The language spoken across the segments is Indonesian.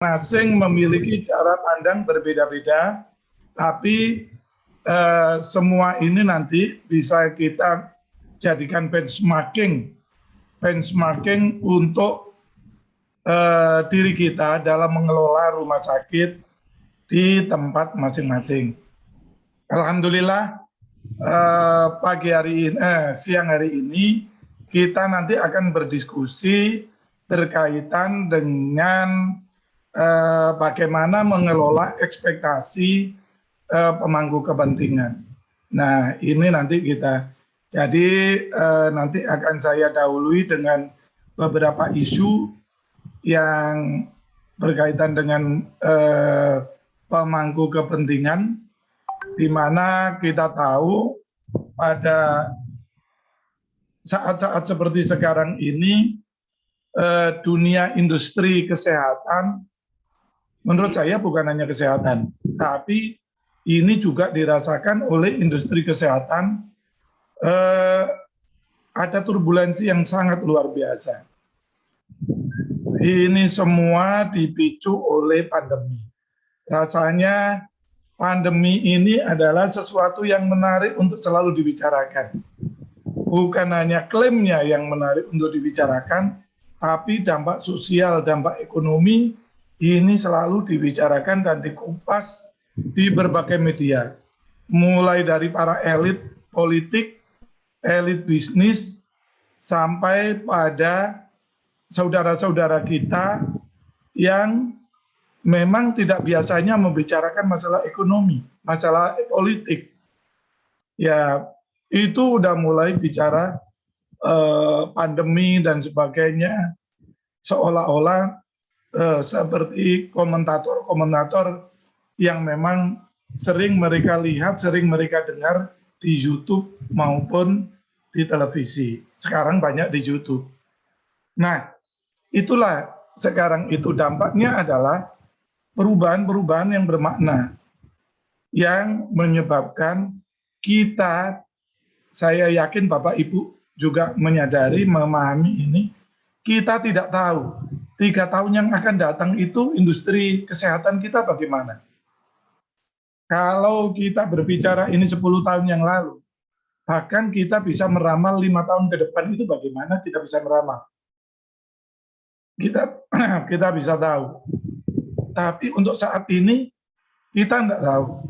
masing memiliki cara pandang berbeda-beda, tapi semua ini nanti bisa kita jadikan benchmarking untuk diri kita dalam mengelola rumah sakit di tempat masing-masing. Alhamdulillah siang hari ini kita nanti akan berdiskusi berkaitan dengan bagaimana mengelola ekspektasi pemangku kepentingan. Nah, ini nanti kita. Jadi nanti akan saya dahului dengan beberapa isu yang berkaitan dengan pemangku kepentingan, di mana kita tahu pada saat-saat seperti sekarang ini dunia industri kesehatan, menurut saya bukan hanya kesehatan, tapi ini juga dirasakan oleh industri kesehatan, ada turbulensi yang sangat luar biasa. Ini semua dipicu oleh pandemi. Rasanya pandemi ini adalah sesuatu yang menarik untuk selalu dibicarakan. Bukan hanya klaimnya yang menarik untuk dibicarakan, tapi dampak sosial, dampak ekonomi ini selalu dibicarakan dan dikupas di berbagai media. Mulai dari para elit politik, elit bisnis, sampai pada saudara-saudara kita yang memang tidak biasanya membicarakan masalah ekonomi, masalah politik. Ya, itu udah mulai bicara pandemi dan sebagainya, seolah-olah seperti komentator-komentator yang memang sering mereka lihat, sering mereka dengar di YouTube maupun di televisi. Sekarang banyak di YouTube. Nah, itulah sekarang itu dampaknya adalah perubahan-perubahan yang bermakna, yang menyebabkan kita, saya yakin Bapak Ibu juga menyadari, memahami ini, kita tidak tahu 3 tahun yang akan datang itu industri kesehatan kita bagaimana. Kalau kita berbicara ini 10 tahun yang lalu, bahkan kita bisa meramal 5 tahun ke depan itu bagaimana kita bisa meramal. Kita bisa tahu. Tapi untuk saat ini kita tidak tahu.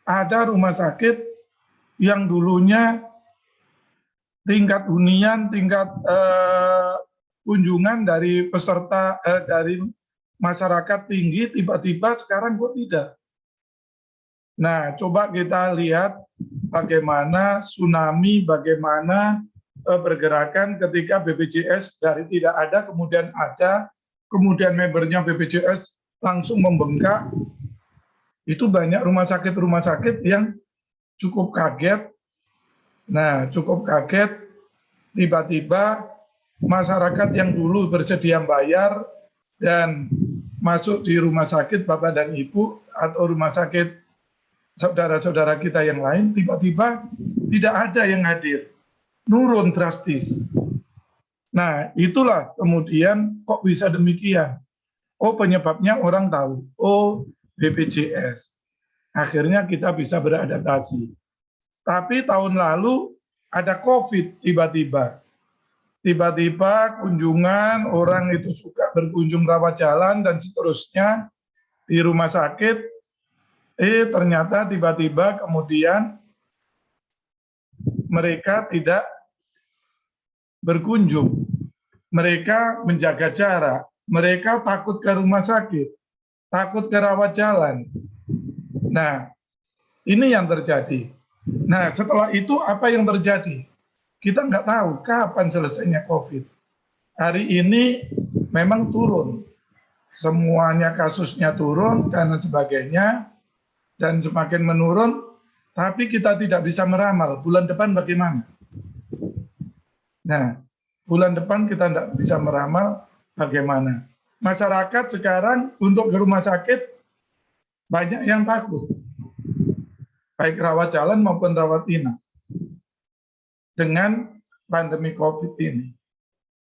Ada rumah sakit yang dulunya tingkat hunian, tingkat kunjungan dari peserta, dari masyarakat tinggi, tiba-tiba sekarang kok tidak. Nah, coba kita lihat bagaimana tsunami, bagaimana pergerakan ketika BPJS dari tidak ada, kemudian membernya BPJS langsung membengkak. Itu banyak rumah sakit yang cukup kaget. Nah, cukup kaget, tiba-tiba masyarakat yang dulu bersedia bayar dan masuk di rumah sakit Bapak dan Ibu atau rumah sakit saudara-saudara kita yang lain, tiba-tiba tidak ada yang hadir, nurun drastis. Nah, itulah kemudian kok bisa demikian. Oh, penyebabnya orang tahu. Oh, BPJS. Akhirnya kita bisa beradaptasi. Tapi tahun lalu ada COVID tiba-tiba. Tiba-tiba kunjungan, orang itu suka berkunjung rawat jalan dan seterusnya di rumah sakit. Ternyata tiba-tiba kemudian mereka tidak berkunjung. Mereka menjaga jarak. Mereka takut ke rumah sakit, takut ke rawat jalan. Nah, ini yang terjadi. Nah, setelah itu apa yang terjadi? Kita nggak tahu kapan selesainya COVID. Hari ini memang turun. Semuanya kasusnya turun dan sebagainya. Dan semakin menurun, tapi kita tidak bisa meramal bulan depan bagaimana. Nah, bulan depan kita tidak bisa meramal bagaimana. Masyarakat sekarang untuk ke rumah sakit banyak yang takut, baik rawat jalan maupun rawat inap dengan pandemi COVID ini.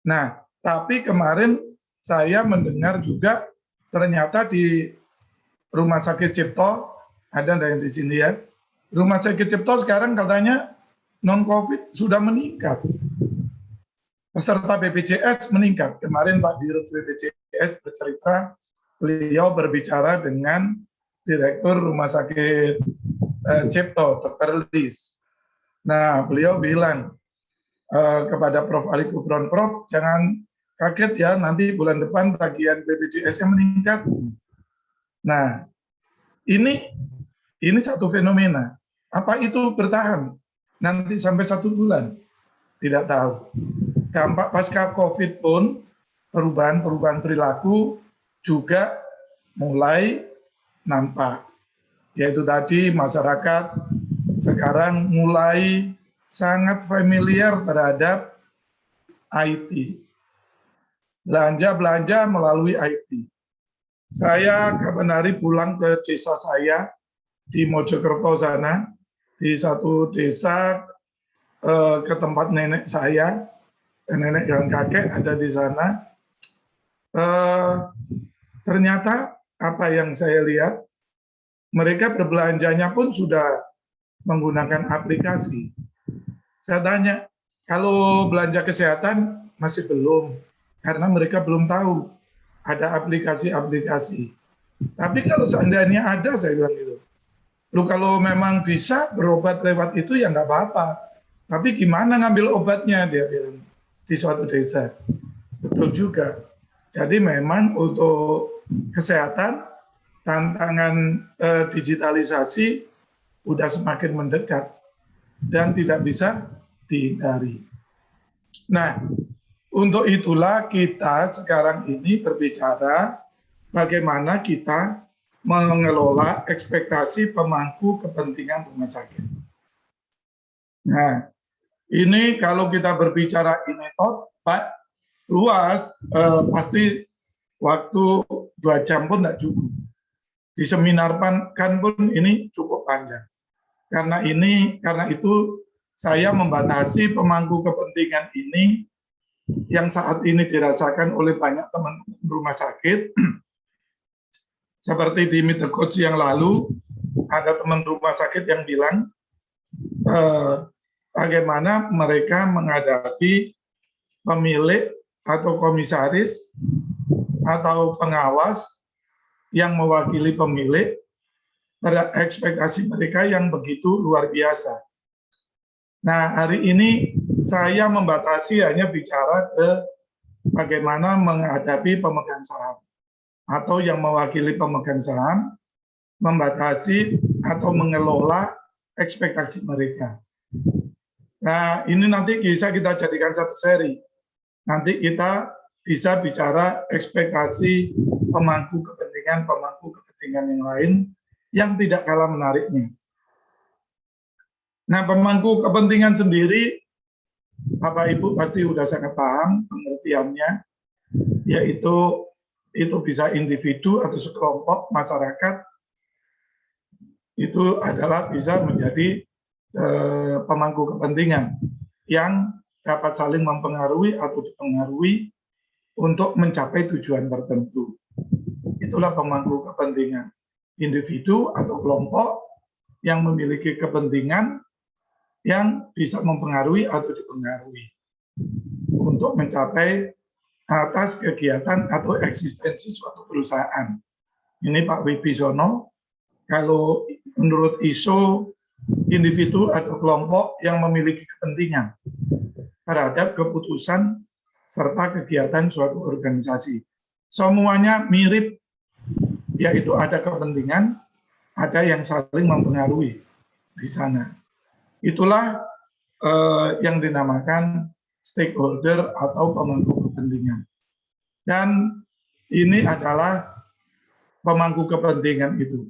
Nah, tapi kemarin saya mendengar juga ternyata di Rumah Sakit Cipto, ada yang di sini ya, Rumah Sakit Cipto sekarang katanya non-COVID sudah meningkat. Peserta BPJS meningkat. Kemarin Pak Dirut BPJS bercerita, beliau berbicara dengan Direktur Rumah Sakit Cipto, Dr. Lis. Nah, beliau bilang kepada Prof. Ali Gufron, Prof, jangan kaget ya, nanti bulan depan tagihan BPJS-nya meningkat. Nah, ini satu fenomena. Apa itu bertahan nanti sampai 1 bulan? Tidak tahu. Dampak pasca COVID pun perubahan perilaku juga mulai nampak. Yaitu tadi masyarakat sekarang mulai sangat familiar terhadap IT. Belanja melalui IT. Saya kapan hari pulang ke desa saya di Mojokerto sana, di satu desa ke tempat nenek saya, nenek dan kakek ada di sana. Ternyata apa yang saya lihat, mereka berbelanjanya pun sudah menggunakan aplikasi. Saya tanya, kalau belanja kesehatan masih belum, karena mereka belum tahu ada aplikasi-aplikasi. Tapi kalau seandainya ada, saya bilang gitu. Lu kalau memang bisa berobat lewat itu ya nggak apa-apa. Tapi gimana ngambil obatnya, dia bilang, di suatu desa. Betul juga. Jadi memang untuk kesehatan, tantangan digitalisasi udah semakin mendekat dan tidak bisa dihindari. Nah, untuk itulah kita sekarang ini berbicara bagaimana kita mengelola ekspektasi pemangku kepentingan rumah sakit. Nah, ini kalau kita berbicara ini Pak, luas, pasti waktu 2 jam pun tidak cukup. Di seminar kan pun ini cukup panjang. Karena itu saya membatasi pemangku kepentingan ini yang saat ini dirasakan oleh banyak teman rumah sakit. Seperti di Meet the Coach yang lalu, ada teman rumah sakit yang bilang bagaimana mereka menghadapi pemilik atau komisaris atau pengawas yang mewakili pemilik, terhadap ekspektasi mereka yang begitu luar biasa. Nah, hari ini saya membatasi hanya bicara ke bagaimana menghadapi pemegang saham atau yang mewakili pemegang saham, membatasi atau mengelola ekspektasi mereka. Nah, ini nanti bisa kita jadikan satu seri. Nanti kita bisa bicara ekspektasi pemangku kepentingan yang lain yang tidak kalah menariknya. Nah, pemangku kepentingan sendiri, Bapak Ibu pasti sudah sangat paham pengertiannya, yaitu itu bisa individu atau sekelompok masyarakat, itu adalah bisa menjadi pemangku kepentingan yang dapat saling mempengaruhi atau dipengaruhi untuk mencapai tujuan tertentu. Itulah pemangku kepentingan. Individu atau kelompok yang memiliki kepentingan yang bisa mempengaruhi atau dipengaruhi untuk mencapai atas kegiatan atau eksistensi suatu perusahaan. Ini Pak Wibisono, kalau menurut ISO, individu atau kelompok yang memiliki kepentingan terhadap keputusan serta kegiatan suatu organisasi. Semuanya mirip, yaitu ada kepentingan, ada yang saling mempengaruhi di sana. Itulah yang dinamakan stakeholder atau pemangku kepentingan. Dan ini adalah pemangku kepentingan itu.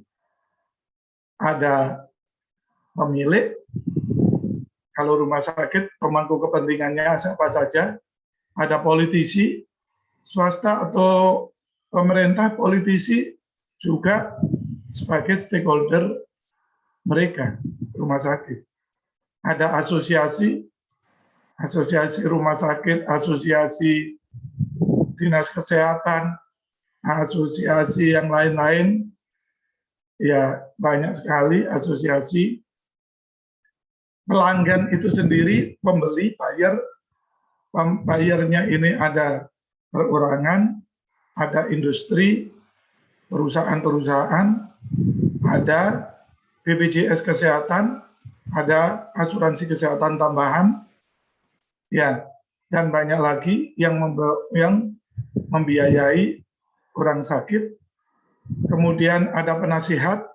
Ada pemilik, kalau rumah sakit pemangku kepentingannya siapa saja, ada politisi, swasta atau pemerintah, politisi juga sebagai stakeholder mereka, rumah sakit. Ada asosiasi rumah sakit, asosiasi dinas kesehatan, asosiasi yang lain-lain, ya banyak sekali asosiasi. Pelanggan itu sendiri, pembeli, bayarnya ini ada perorangan, ada industri, perusahaan-perusahaan, ada BPJS Kesehatan, ada asuransi kesehatan tambahan, ya, dan banyak lagi yang membiayai orang sakit. Kemudian ada penasihat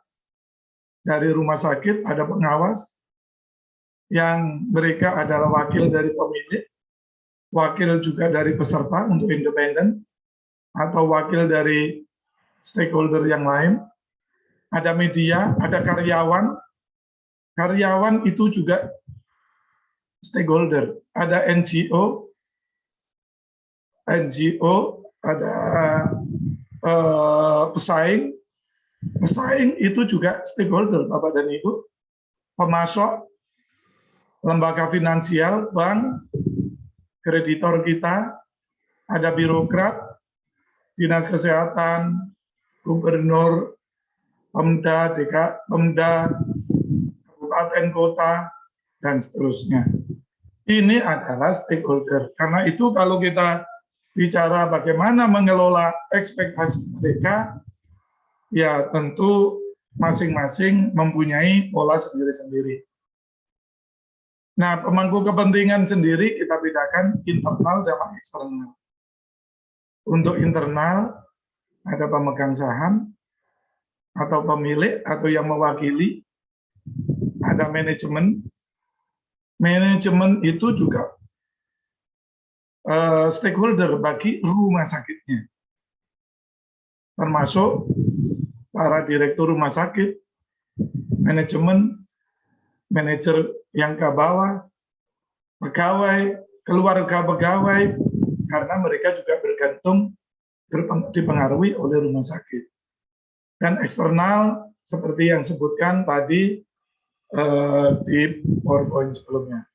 dari rumah sakit, ada pengawas, yang mereka adalah wakil dari pemilik, wakil juga dari peserta untuk independen, atau wakil dari stakeholder yang lain. Ada media, ada karyawan. Karyawan itu juga stakeholder. Ada NGO, ada pesaing. Pesaing itu juga stakeholder, Bapak dan Ibu. Pemasok, lembaga finansial, bank, kreditor kita, ada birokrat, dinas kesehatan, gubernur, Pemda, Pemda, kabupaten kota, dan seterusnya. Ini adalah stakeholder. Karena itu kalau kita bicara bagaimana mengelola ekspektasi mereka, ya tentu masing-masing mempunyai pola sendiri-sendiri. Nah, pemangku kepentingan sendiri kita bedakan internal dan eksternal. Untuk internal, ada pemegang saham, atau pemilik, atau yang mewakili, ada manajemen. Manajemen itu juga stakeholder bagi rumah sakitnya. Termasuk para direktur rumah sakit, manajemen, manajer yang ke bawah, pegawai, keluarga pegawai, karena mereka juga bergantung, dipengaruhi oleh rumah sakit. Dan eksternal, seperti yang sebutkan tadi di PowerPoint sebelumnya.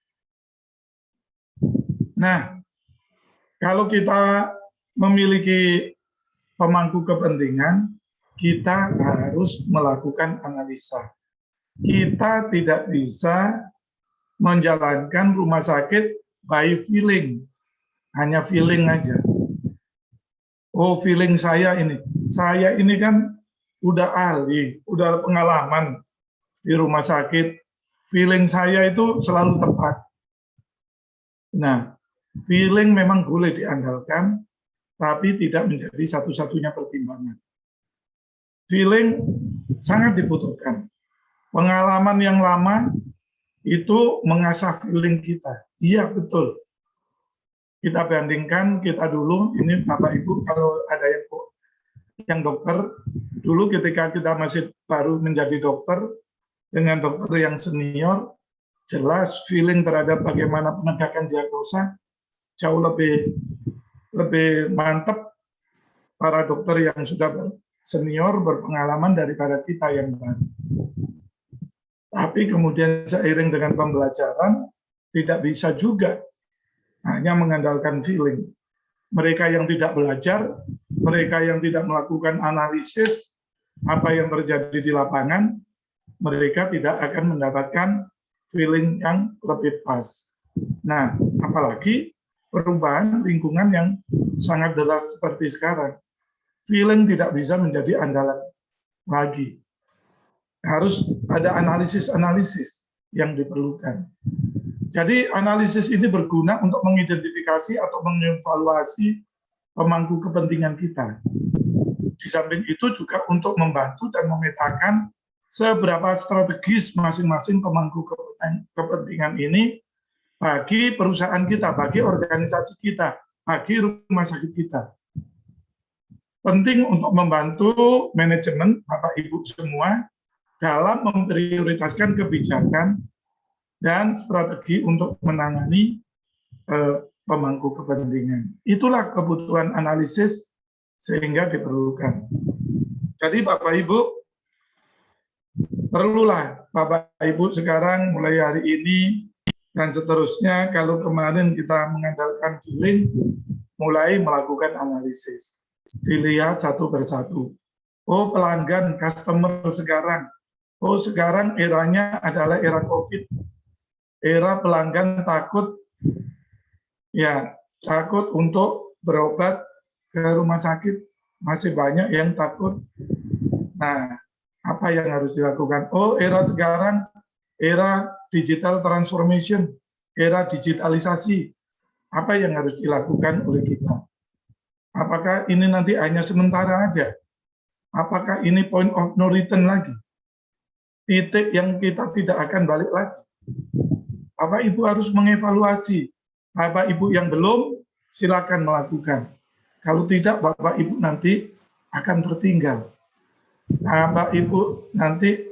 Nah, kalau kita memiliki pemangku kepentingan, kita harus melakukan analisa. Kita tidak bisa menjalankan rumah sakit by feeling, hanya feeling aja. Oh, feeling saya ini kan udah ahli, udah pengalaman di rumah sakit, feeling saya itu selalu tepat. Nah, feeling memang boleh diandalkan, tapi tidak menjadi satu-satunya pertimbangan. Feeling sangat dibutuhkan. Pengalaman yang lama itu mengasah feeling kita. Iya, betul. Kita bandingkan, kita dulu, ini Bapak Ibu, kalau ada yang dokter, dulu ketika kita masih baru menjadi dokter, dengan dokter yang senior, jelas feeling terhadap bagaimana penegakan diagnosa jauh lebih mantap para dokter yang sudah senior, berpengalaman daripada kita yang baru. Tapi kemudian seiring dengan pembelajaran, tidak bisa juga hanya mengandalkan feeling. Mereka yang tidak belajar, mereka yang tidak melakukan analisis apa yang terjadi di lapangan, mereka tidak akan mendapatkan feeling yang lebih pas. Nah, apalagi perubahan lingkungan yang sangat deras seperti sekarang. Feeling tidak bisa menjadi andalan lagi. Harus ada analisis-analisis yang diperlukan. Jadi analisis ini berguna untuk mengidentifikasi atau mengevaluasi pemangku kepentingan kita. Di samping itu juga untuk membantu dan memetakan seberapa strategis masing-masing pemangku kepentingan ini bagi perusahaan kita, bagi organisasi kita, bagi rumah sakit kita. Penting untuk membantu manajemen, Bapak Ibu semua, dalam memprioritaskan kebijakan dan strategi untuk menangani pemangku kepentingan. Itulah kebutuhan analisis sehingga diperlukan. Jadi Bapak Ibu, perlulah Bapak Ibu sekarang mulai hari ini dan seterusnya, kalau kemarin kita mengandalkan feeling, mulai melakukan analisis. Dilihat satu persatu. Oh, pelanggan, customer sekarang. Oh, sekarang eranya adalah era COVID. Era pelanggan takut, ya, takut untuk berobat ke rumah sakit. Masih banyak yang takut. Nah, apa yang harus dilakukan? Oh, era sekarang, era digital transformation, era digitalisasi. Apa yang harus dilakukan oleh kita? Apakah ini nanti hanya sementara aja? Apakah ini point of no return lagi? Titik yang kita tidak akan balik lagi. Bapak Ibu harus mengevaluasi. Bapak Ibu yang belum, silakan melakukan. Kalau tidak, Bapak Ibu nanti akan tertinggal. Bapak Ibu nanti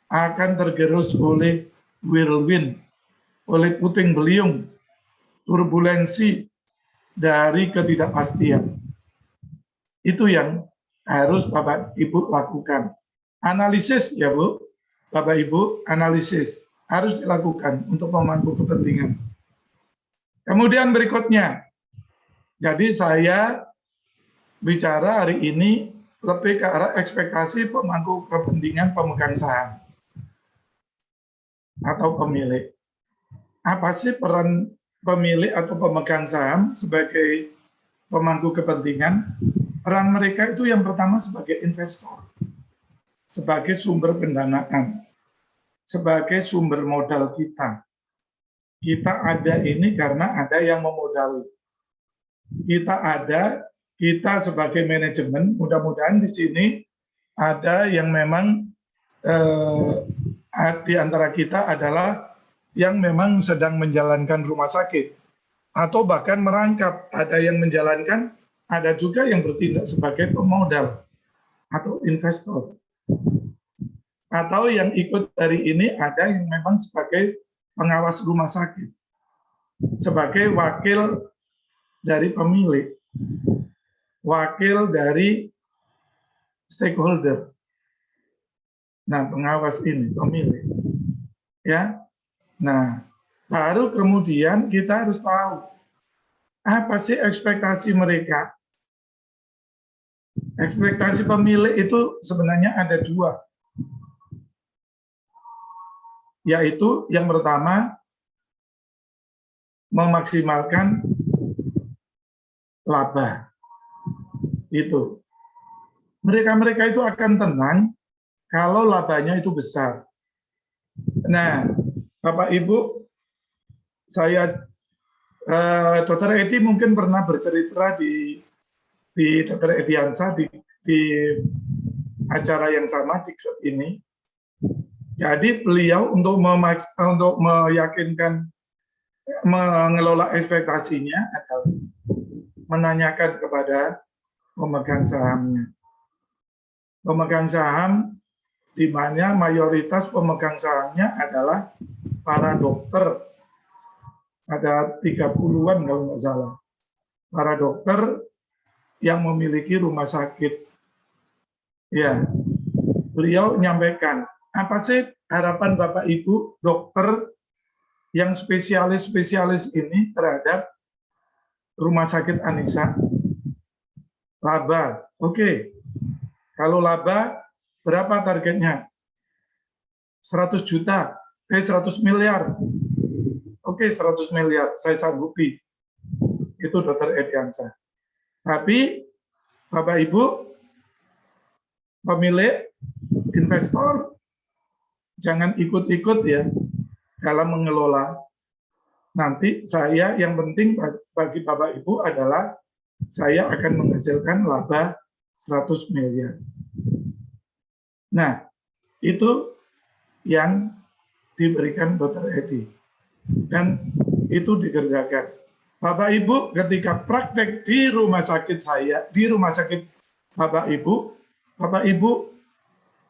akan tergerus oleh whirlwind, oleh puting beliung, turbulensi dari ketidakpastian. Itu yang harus Bapak Ibu lakukan. Analisis ya Bu, Bapak Ibu, analisis harus dilakukan untuk pemangku kepentingan. Kemudian berikutnya, jadi saya bicara hari ini lebih ke arah ekspektasi pemangku kepentingan pemegang saham atau pemilik. Apa sih peran pemilik atau pemegang saham sebagai pemangku kepentingan? Peran mereka itu yang pertama sebagai investor, sebagai sumber pendanaan, sebagai sumber modal kita. Kita ada ini karena ada yang memodali. Kita sebagai manajemen, mudah-mudahan di sini ada yang memang di antara kita adalah yang memang sedang menjalankan rumah sakit atau bahkan merangkap, ada yang menjalankan, ada juga yang bertindak sebagai pemodal atau investor. Atau yang ikut dari ini ada yang memang sebagai pengawas rumah sakit, sebagai wakil dari pemilik, wakil dari stakeholder. Nah, pengawas ini pemilik. Ya. Nah, baru kemudian kita harus tahu apa sih ekspektasi mereka. Ekspektasi pemilik itu sebenarnya ada dua. Yaitu yang pertama, memaksimalkan laba. Itu. Mereka-mereka itu akan tenang kalau labanya itu besar. Nah, Bapak Ibu, saya Dr. Edi mungkin pernah bercerita di Dr. Edi Hansa di acara yang sama di klub ini. Jadi beliau untuk meyakinkan mengelola ekspektasinya adalah menanyakan kepada pemegang sahamnya. Pemegang saham di mana mayoritas pemegang sahamnya adalah para dokter. Ada 30-an kalau nggak salah. Para dokter yang memiliki rumah sakit. Ya, beliau menyampaikan, apa sih harapan Bapak Ibu dokter yang spesialis-spesialis ini terhadap rumah sakit Anissa? Laba, oke. Kalau laba, berapa targetnya? 100 juta, 100 miliar. Oke, 100 miliar, saya sanggupi. Itu Dr. Edi Hansa. Tapi, Bapak Ibu, pemilik, investor, jangan ikut-ikut ya dalam mengelola. Nanti saya yang penting bagi Bapak Ibu adalah saya akan menghasilkan laba 100 miliar. Nah, itu yang diberikan Dr. Edi. Dan itu dikerjakan. Bapak Ibu ketika praktek di rumah sakit saya, di rumah sakit Bapak Ibu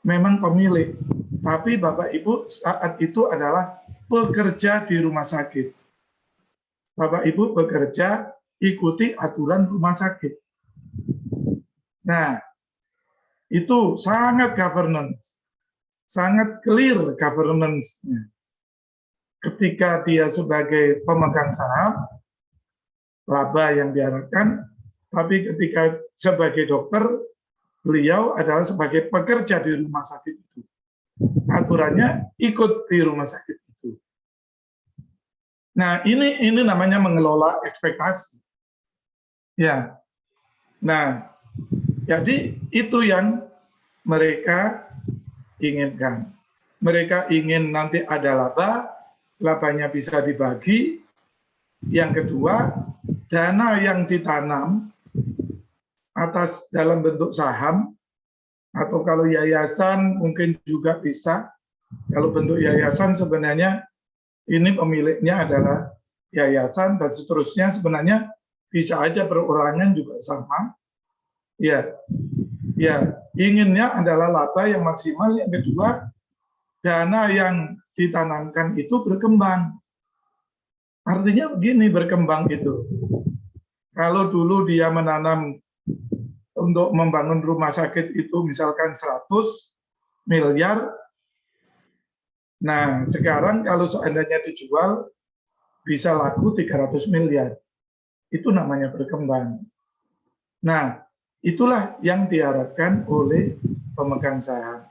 memang pemilik. Tapi Bapak Ibu saat itu adalah pekerja di rumah sakit. Bapak Ibu bekerja ikuti aturan rumah sakit. Nah, itu sangat governance, sangat clear governance-nya. Ketika dia sebagai pemegang saham, laba yang diharapkan, tapi ketika sebagai dokter, beliau adalah sebagai pekerja di rumah sakit itu. Aturannya ikut di rumah sakit itu. Nah, ini namanya mengelola ekspektasi. Ya. Nah, jadi itu yang mereka inginkan. Mereka ingin nanti ada laba, labanya bisa dibagi. Yang kedua, dana yang ditanam atas dalam bentuk saham, atau kalau yayasan mungkin juga bisa. Kalau bentuk yayasan sebenarnya ini pemiliknya adalah yayasan dan seterusnya, sebenarnya bisa aja perorangan juga sama. Ya, inginnya adalah laba yang maksimal. Yang kedua, dana yang ditanamkan itu berkembang. Artinya begini, berkembang itu. Kalau dulu dia menanam untuk membangun rumah sakit itu misalkan 100 miliar, nah sekarang kalau seandainya dijual bisa laku 300 miliar. Itu namanya berkembang. Nah, itulah yang diharapkan oleh pemegang saham,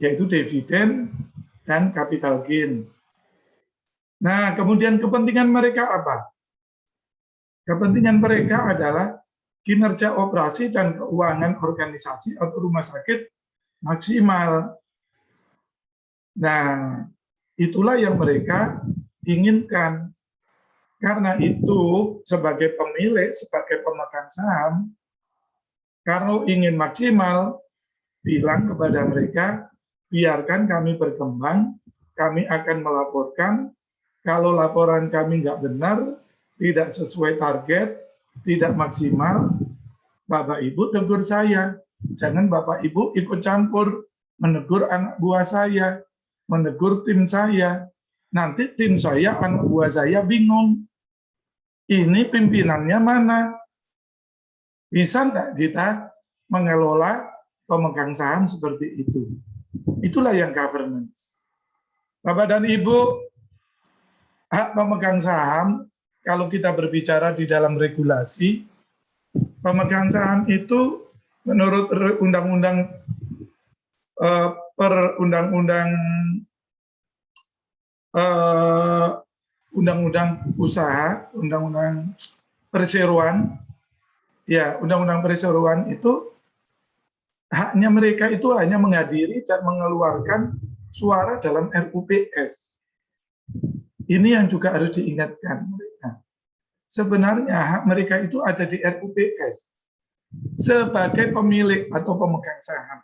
yaitu dividen dan capital gain. Nah, kemudian kepentingan mereka apa? Kepentingan mereka adalah kinerja operasi dan keuangan organisasi atau rumah sakit maksimal. Nah, itulah yang mereka inginkan. Karena itu, sebagai pemilik, sebagai pemegang saham, kalau ingin maksimal, bilang kepada mereka, biarkan kami berkembang, kami akan melaporkan. Kalau laporan kami nggak benar, tidak sesuai target, tidak maksimal, Bapak Ibu tegur saya. Jangan Bapak Ibu ikut campur, menegur anak buah saya, menegur tim saya. Nanti tim saya, anak buah saya bingung. Ini pimpinannya mana? Bisa nggak kita mengelola pemegang saham seperti itu? Itulah yang governance. Bapak dan Ibu, hak pemegang saham, kalau kita berbicara di dalam regulasi, pemegang saham itu menurut undang-undang undang-undang usaha, undang-undang perseroan, ya undang-undang perseroan itu haknya mereka itu hanya menghadiri dan mengeluarkan suara dalam RUPS. Ini yang juga harus diingatkan mereka. Sebenarnya hak mereka itu ada di RUPS sebagai pemilik atau pemegang saham.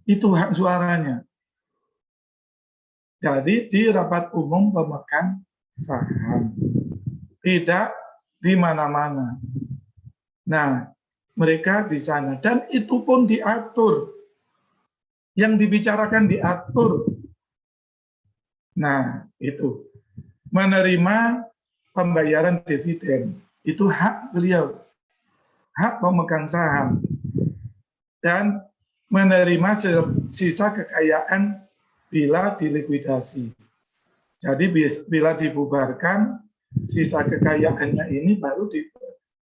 Itu hak suaranya. Jadi di rapat umum pemegang saham, tidak di mana-mana. Nah, mereka di sana, dan itu pun diatur. Yang dibicarakan diatur. Nah, itu. Menerima pembayaran dividen. Itu hak beliau. Hak pemegang saham. Dan menerima sisa kekayaan bila dilikuidasi. Jadi bila dibubarkan, sisa kekayaannya ini baru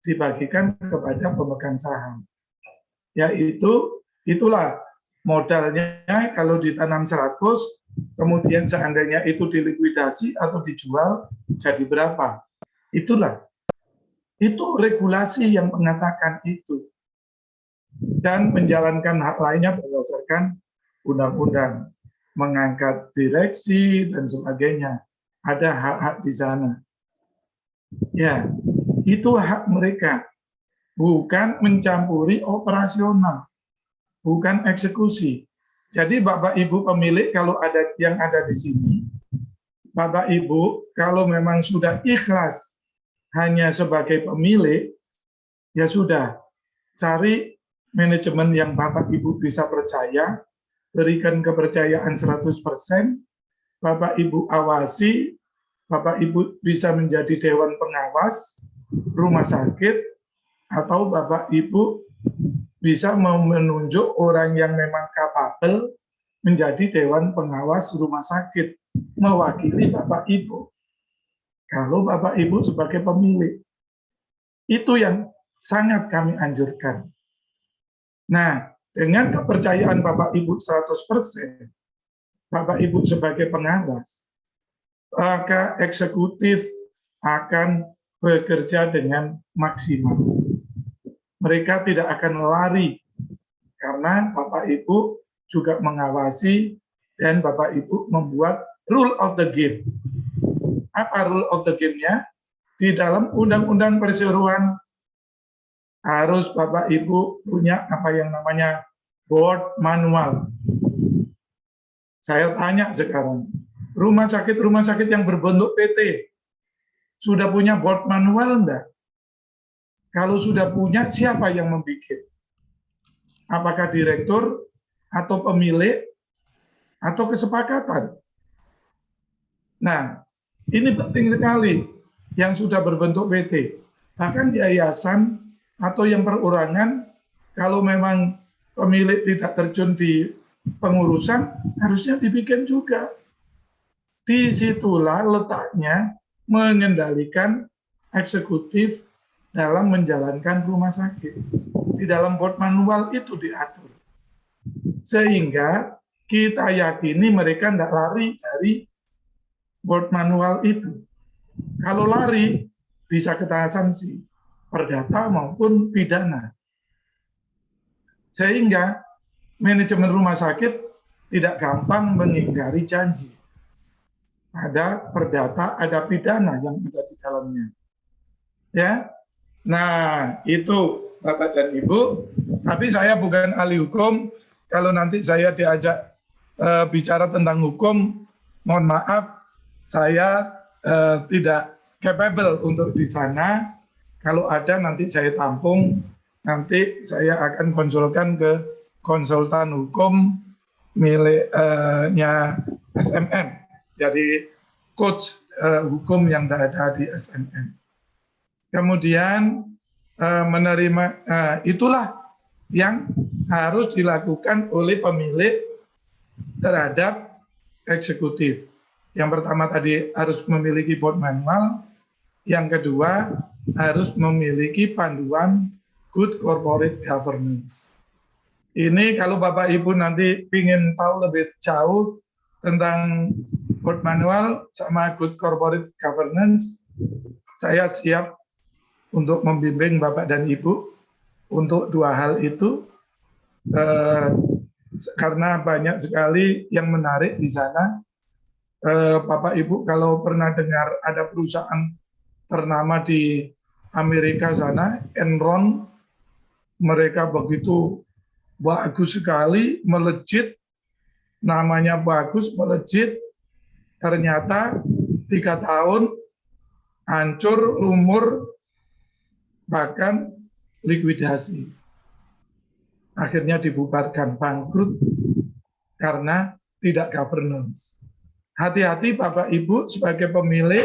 dibagikan kepada pemegang saham. Yaitu, itulah modalnya kalau ditanam 100, kemudian seandainya itu dilikuidasi atau dijual, jadi berapa? Itulah. Itu regulasi yang mengatakan itu. Dan menjalankan hak lainnya berdasarkan undang-undang. Mengangkat direksi dan sebagainya. Ada hak-hak di sana. Ya, itu hak mereka. Bukan mencampuri operasional. Bukan eksekusi. Jadi Bapak Ibu pemilik, kalau ada yang ada di sini, Bapak Ibu kalau memang sudah ikhlas hanya sebagai pemilik, ya sudah, cari manajemen yang Bapak Ibu bisa percaya, berikan kepercayaan 100%, Bapak Ibu awasi, Bapak Ibu bisa menjadi dewan pengawas rumah sakit, atau Bapak Ibu bisa menunjuk orang yang memang kapabel menjadi dewan pengawas rumah sakit, mewakili Bapak Ibu. Kalau Bapak Ibu sebagai pemilik, itu yang sangat kami anjurkan. Nah, dengan kepercayaan Bapak Ibu 100%, Bapak Ibu sebagai pengawas, maka eksekutif akan bekerja dengan maksimal. Mereka tidak akan lari, karena Bapak Ibu juga mengawasi dan Bapak Ibu membuat rule of the game. Apa rule of the game-nya? Di dalam Undang-Undang Perseroan harus Bapak Ibu punya apa yang namanya board manual. Saya tanya sekarang, rumah sakit yang berbentuk PT sudah punya board manual enggak? Kalau sudah punya, siapa yang membuat? Apakah direktur atau pemilik atau kesepakatan? Nah, ini penting sekali yang sudah berbentuk PT. Bahkan di yayasan atau yang perorangan, kalau memang pemilik tidak terjun di pengurusan, harusnya dibikin juga. Disitulah letaknya mengendalikan eksekutif dalam menjalankan rumah sakit. Di dalam board manual itu diatur. Sehingga kita yakini mereka tidak lari dari board manual itu. Kalau lari, bisa kena sanksi, perdata maupun pidana. Sehingga manajemen rumah sakit tidak gampang mengingkari janji. Ada perdata, ada pidana yang ada di dalamnya. Ya, nah itu Bapak dan Ibu. Tapi saya bukan ahli hukum. Kalau nanti saya diajak bicara tentang hukum, mohon maaf, saya tidak capable untuk di sana. Kalau ada nanti saya tampung, nanti saya akan konsulkan ke konsultan hukum miliknya SMM. Jadi coach hukum yang ada di SMM. Kemudian menerima, itulah yang harus dilakukan oleh pemilik terhadap eksekutif. Yang pertama tadi harus memiliki board manual, yang kedua harus memiliki panduan good corporate governance. Ini kalau Bapak Ibu nanti ingin tahu lebih jauh tentang board manual sama good corporate governance, saya siap untuk membimbing Bapak dan Ibu untuk dua hal itu, karena banyak sekali yang menarik di sana. Bapak Ibu kalau pernah dengar ada perusahaan ternama di Amerika sana, Enron, mereka begitu bagus sekali, melejit, namanya bagus, melejit, ternyata 3 tahun hancur, lumur, bahkan likuidasi. Akhirnya dibubarkan, bangkrut karena tidak governance. Hati-hati Bapak Ibu sebagai pemilik,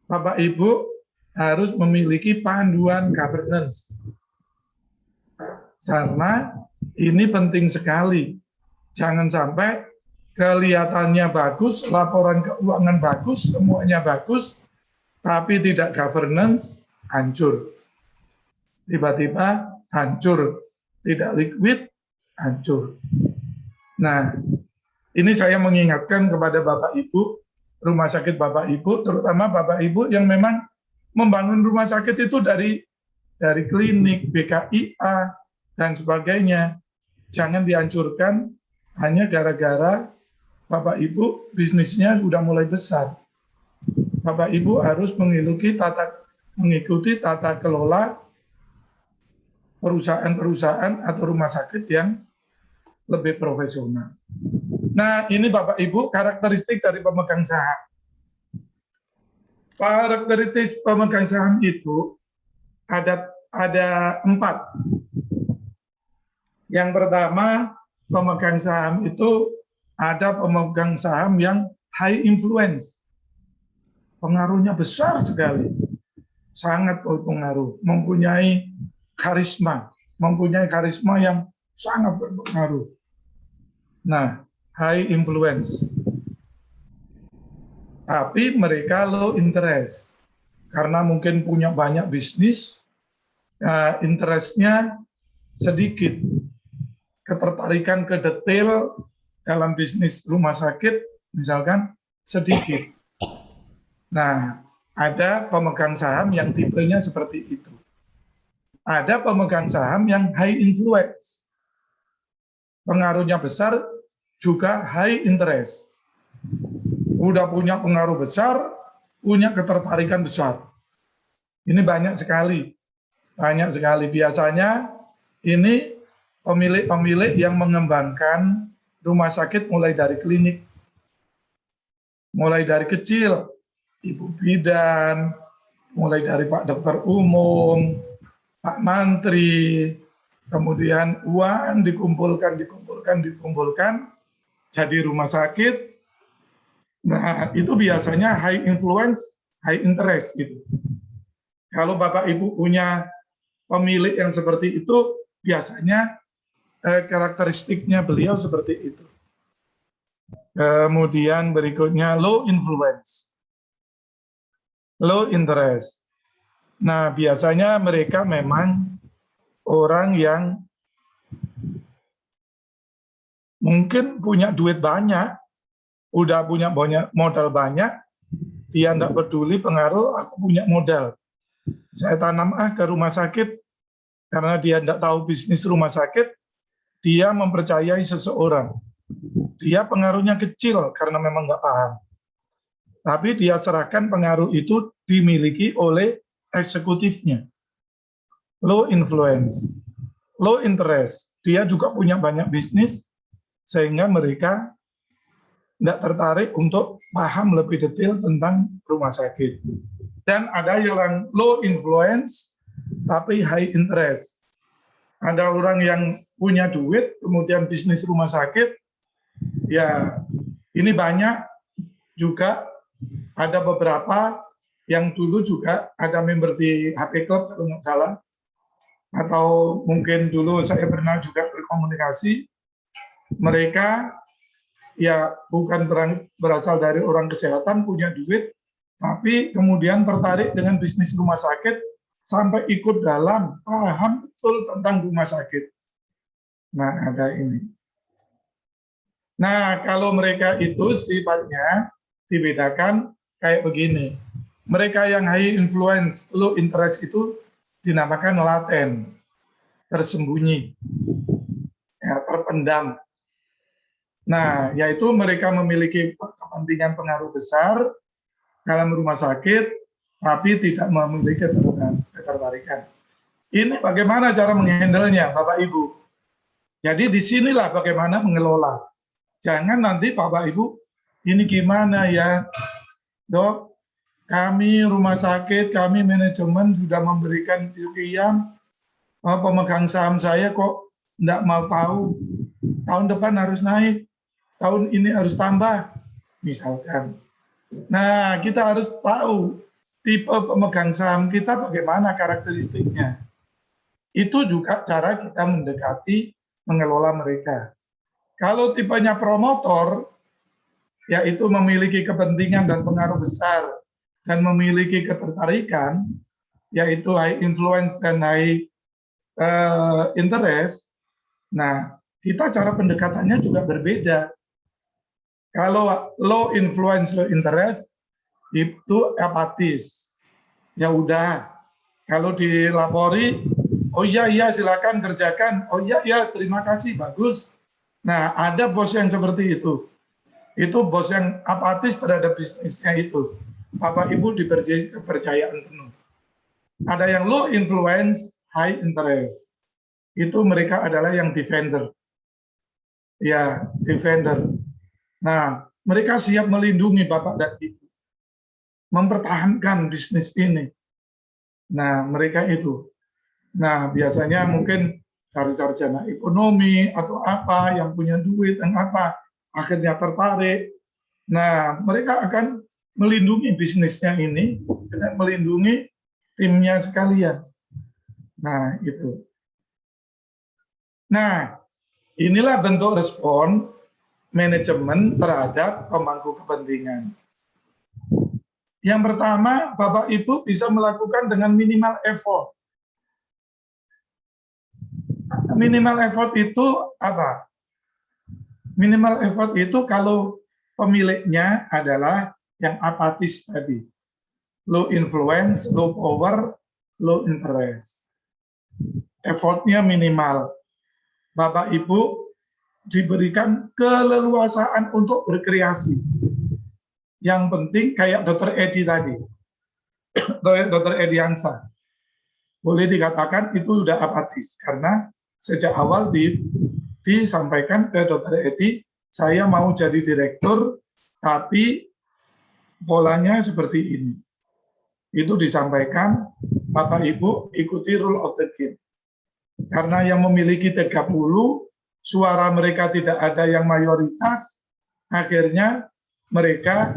Bapak Ibu harus memiliki panduan governance. Karena ini penting sekali. Jangan sampai kelihatannya bagus, laporan keuangan bagus, semuanya bagus, tapi tidak governance, hancur. Tiba-tiba hancur, tidak liquid, hancur. Nah, ini saya mengingatkan kepada Bapak Ibu, rumah sakit Bapak Ibu, terutama Bapak Ibu yang memang membangun rumah sakit itu dari klinik, BKIA, dan sebagainya. Jangan dihancurkan hanya gara-gara Bapak Ibu bisnisnya sudah mulai besar. Bapak Ibu harus mengikuti tata kelola perusahaan-perusahaan atau rumah sakit yang lebih profesional. Nah, ini Bapak Ibu karakteristik dari pemegang saham. Karakteristik pemegang saham itu ada 4. Yang pertama, pemegang saham itu ada pemegang saham yang high influence. Pengaruhnya besar sekali. Sangat berpengaruh, mempunyai karisma yang sangat berpengaruh. Nah, high influence. Tapi mereka low interest. Karena mungkin punya banyak bisnis, interestnya sedikit, ketertarikan ke detail dalam bisnis rumah sakit misalkan sedikit. Nah, ada pemegang saham yang tipenya seperti itu. Ada pemegang saham yang high influence, pengaruhnya besar, juga high interest. Udah punya pengaruh besar, punya ketertarikan besar. Ini banyak sekali. Banyak sekali. Biasanya ini pemilik-pemilik yang mengembangkan rumah sakit mulai dari klinik. Mulai dari kecil, ibu bidan, mulai dari Pak Dokter Umum, Pak Mantri, kemudian uang dikumpulkan, jadi rumah sakit. Nah, itu biasanya high influence, high interest gitu. Kalau Bapak Ibu punya pemilik yang seperti itu, biasanya karakteristiknya beliau seperti itu. Kemudian berikutnya low influence, low interest. Nah, biasanya mereka memang orang yang mungkin punya duit banyak, udah punya banyak modal banyak, dia tidak peduli pengaruh, aku punya modal. Saya tanam ke rumah sakit, karena dia tidak tahu bisnis rumah sakit, dia mempercayai seseorang. Dia pengaruhnya kecil karena memang nggak paham. Tapi dia serahkan pengaruh itu dimiliki oleh eksekutifnya. Low influence, low interest. Dia juga punya banyak bisnis, sehingga mereka tidak tertarik untuk paham lebih detail tentang rumah sakit. Dan ada yang low influence, tapi high interest. Ada orang yang punya duit, kemudian bisnis rumah sakit, ya ini banyak juga. Ada beberapa yang dulu juga ada member di HP Club kalau nggak salah, atau mungkin dulu saya pernah juga berkomunikasi. Mereka ya bukan berasal dari orang kesehatan, punya duit, tapi kemudian tertarik dengan bisnis rumah sakit, sampai ikut dalam, paham betul tentang rumah sakit. Nah, ada ini. Nah, kalau mereka itu sifatnya dibedakan kayak begini. Mereka yang high influence, low interest itu dinamakan laten, tersembunyi, ya, terpendam. Nah, yaitu mereka memiliki kepentingan pengaruh besar dalam rumah sakit, tapi tidak memiliki ketertarikan. Ini bagaimana cara menghandle-nya, Bapak Ibu? Jadi disinilah bagaimana mengelola. Jangan nanti Bapak Ibu, ini gimana ya, Dok? Kami rumah sakit, kami manajemen sudah memberikan sekian, pemegang saham saya kok tidak mau tahu. Tahun depan harus naik, tahun ini harus tambah, misalkan. Nah, kita harus tahu tipe pemegang saham kita bagaimana karakteristiknya. Itu juga cara kita mendekati, mengelola mereka. Kalau tipenya promotor, yaitu memiliki kepentingan dan pengaruh besar, dan memiliki ketertarikan, yaitu high influence dan high interest. Nah, kita cara pendekatannya juga berbeda. Kalau low influence, low interest, itu apatis. Ya udah, kalau dilapori, oh iya silakan kerjakan, oh iya terima kasih, bagus. Nah, ada bos yang seperti itu. Itu bos yang apatis terhadap bisnisnya itu. Bapak Ibu diberi kepercayaan penuh. Ada yang low influence, high interest. Itu mereka adalah yang defender. Ya, defender. Nah, mereka siap melindungi Bapak dan Ibu. Mempertahankan bisnis ini. Nah, mereka itu. Nah, biasanya mungkin dari sarjana ekonomi atau apa, yang punya duit, yang apa, akhirnya tertarik. Nah, mereka akan melindungi bisnisnya ini dengan melindungi timnya sekalian. Nah, itu. Nah, inilah bentuk respon manajemen terhadap pemangku kepentingan. Yang pertama, Bapak Ibu bisa melakukan dengan minimal effort. Minimal effort itu apa? Minimal effort itu kalau pemiliknya adalah yang apatis tadi. Low influence, low power, low interest. Effortnya minimal. Bapak Ibu diberikan keleluasaan untuk berkreasi. Yang penting kayak Dr. Edi tadi, Dr. Ediansa, boleh dikatakan itu sudah apatis karena sejak awal disampaikan ke Dr. Edi, saya mau jadi direktur, tapi polanya seperti ini. Itu disampaikan, Bapak Ibu ikuti rule of the game. Karena yang memiliki 30, suara mereka tidak ada yang mayoritas, akhirnya mereka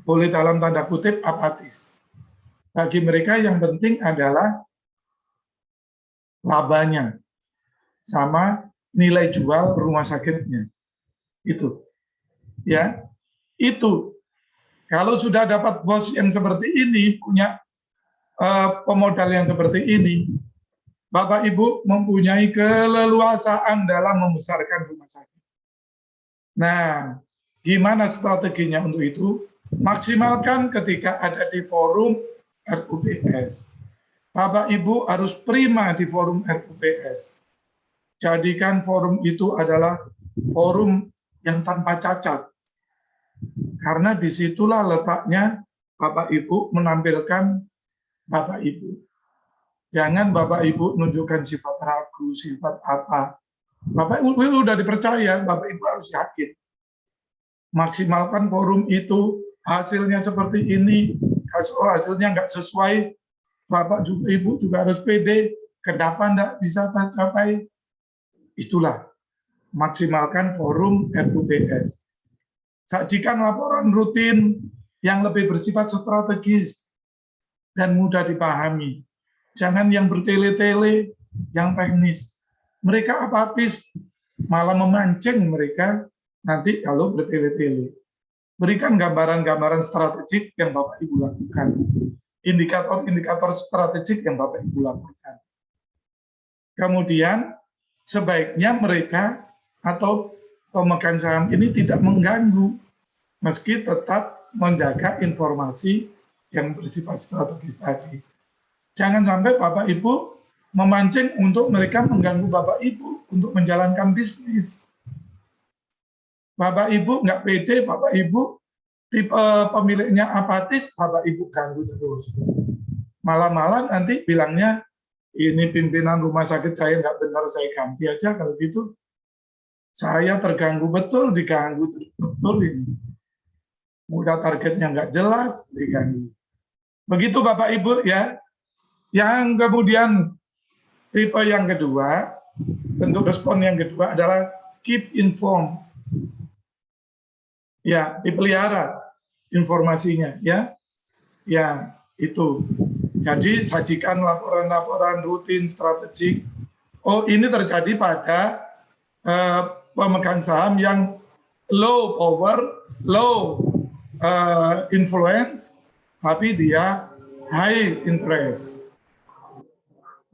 boleh dalam tanda kutip apatis. Bagi mereka yang penting adalah labanya sama nilai jual rumah sakitnya. Itu. Ya. Itu. Kalau sudah dapat bos yang seperti ini, punya pemodal yang seperti ini, Bapak Ibu mempunyai keleluasaan dalam membesarkan rumah sakit. Nah, gimana strateginya untuk itu? Maksimalkan ketika ada di forum RUPS. Bapak Ibu harus prima di forum RUPS. Jadikan forum itu adalah forum yang tanpa cacat. Karena disitulah letaknya Bapak Ibu menampilkan Bapak Ibu. Jangan Bapak Ibu menunjukkan sifat ragu, sifat apa. Bapak Ibu sudah dipercaya, Bapak Ibu harus yakin. Maksimalkan forum itu, hasilnya seperti ini, hasilnya nggak sesuai, Bapak juga Ibu juga harus pede, kenapa nggak bisa tercapai. Itulah, maksimalkan forum RUPS. Sajikan laporan rutin yang lebih bersifat strategis dan mudah dipahami. Jangan yang bertele-tele, yang teknis. Mereka apatis, malah memancing mereka nanti kalau bertele-tele. Berikan gambaran-gambaran strategik yang Bapak Ibu lakukan. Indikator-indikator strategik yang Bapak Ibu lakukan. Kemudian, sebaiknya mereka atau pemegang saham ini tidak mengganggu, meski tetap menjaga informasi yang bersifat strategis tadi. Jangan sampai Bapak Ibu memancing untuk mereka mengganggu Bapak Ibu untuk menjalankan bisnis. Bapak Ibu nggak pede, Bapak Ibu tipe pemiliknya apatis, Bapak Ibu ganggu terus. Malah-malah nanti bilangnya, ini pimpinan rumah sakit saya nggak benar, saya ganti aja. Kalau gitu, saya terganggu betul, diganggu betul ini. Mudah targetnya nggak jelas, diganggu. Begitu Bapak Ibu ya. Yang kemudian tipe yang kedua, bentuk respon yang kedua adalah keep informed. Ya, dipelihara informasinya ya. Ya, itu. Jadi sajikan laporan-laporan rutin strategik. Oh, ini terjadi pada pemegang saham yang low power, low influence, tapi dia high interest.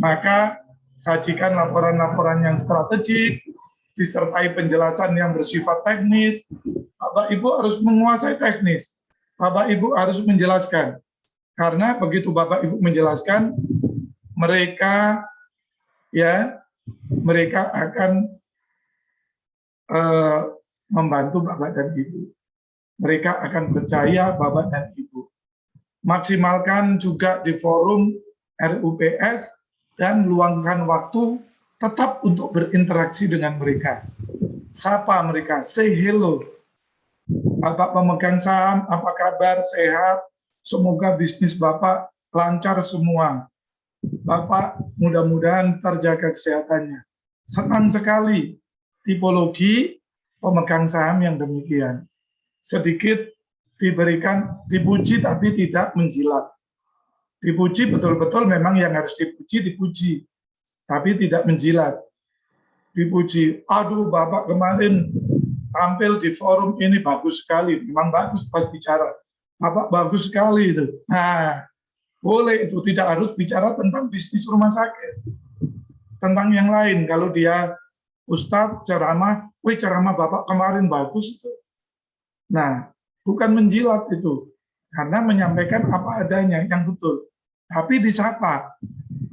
Maka sajikan laporan-laporan yang strategik, disertai penjelasan yang bersifat teknis. Bapak Ibu harus menguasai teknis. Bapak Ibu harus menjelaskan. Karena begitu Bapak Ibu menjelaskan, mereka akan membantu Bapak dan Ibu. Mereka akan percaya Bapak dan Ibu. Maksimalkan juga di forum RUPS dan luangkan waktu tetap untuk berinteraksi dengan mereka. Sapa mereka, say hello. Bapak pemegang saham, apa kabar, sehat? Semoga bisnis Bapak lancar semua. Bapak mudah-mudahan terjaga kesehatannya. Senang sekali tipologi pemegang saham yang demikian. Sedikit diberikan, dipuji tapi tidak menjilat. Dipuji betul-betul memang yang harus dipuji, tapi tidak menjilat. Dipuji, aduh Bapak kemarin tampil di forum ini bagus sekali, memang bagus pas bicara. Bapak bagus sekali itu. Nah, boleh itu, tidak harus bicara tentang bisnis rumah sakit. tentang yang lain. Kalau dia Ustadz ceramah, wih ceramah Bapak kemarin bagus itu. Nah, bukan menjilat itu, karena menyampaikan apa adanya yang betul. Tapi disapa,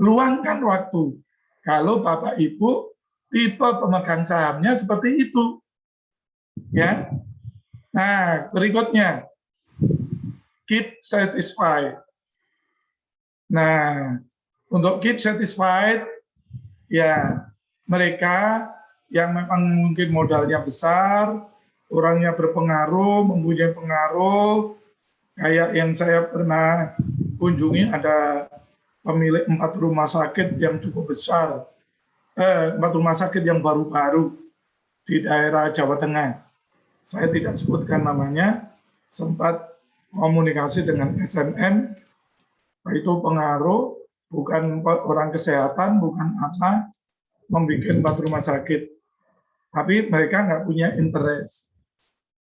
luangkan waktu. Kalau Bapak Ibu tipe pemegang sahamnya seperti itu, ya. Nah, berikutnya keep satisfied. Nah, untuk keep satisfied, ya mereka yang memang mungkin modalnya besar, orangnya berpengaruh, mempunyai pengaruh, kayak yang saya pernah kunjungi ada pemilik 4 rumah sakit yang cukup besar, 4 rumah sakit yang baru-baru di daerah Jawa Tengah. Saya tidak sebutkan namanya, sempat komunikasi dengan SMM, itu pengaruh, bukan orang kesehatan, bukan apa, membuat 4 rumah sakit. Tapi mereka nggak punya interest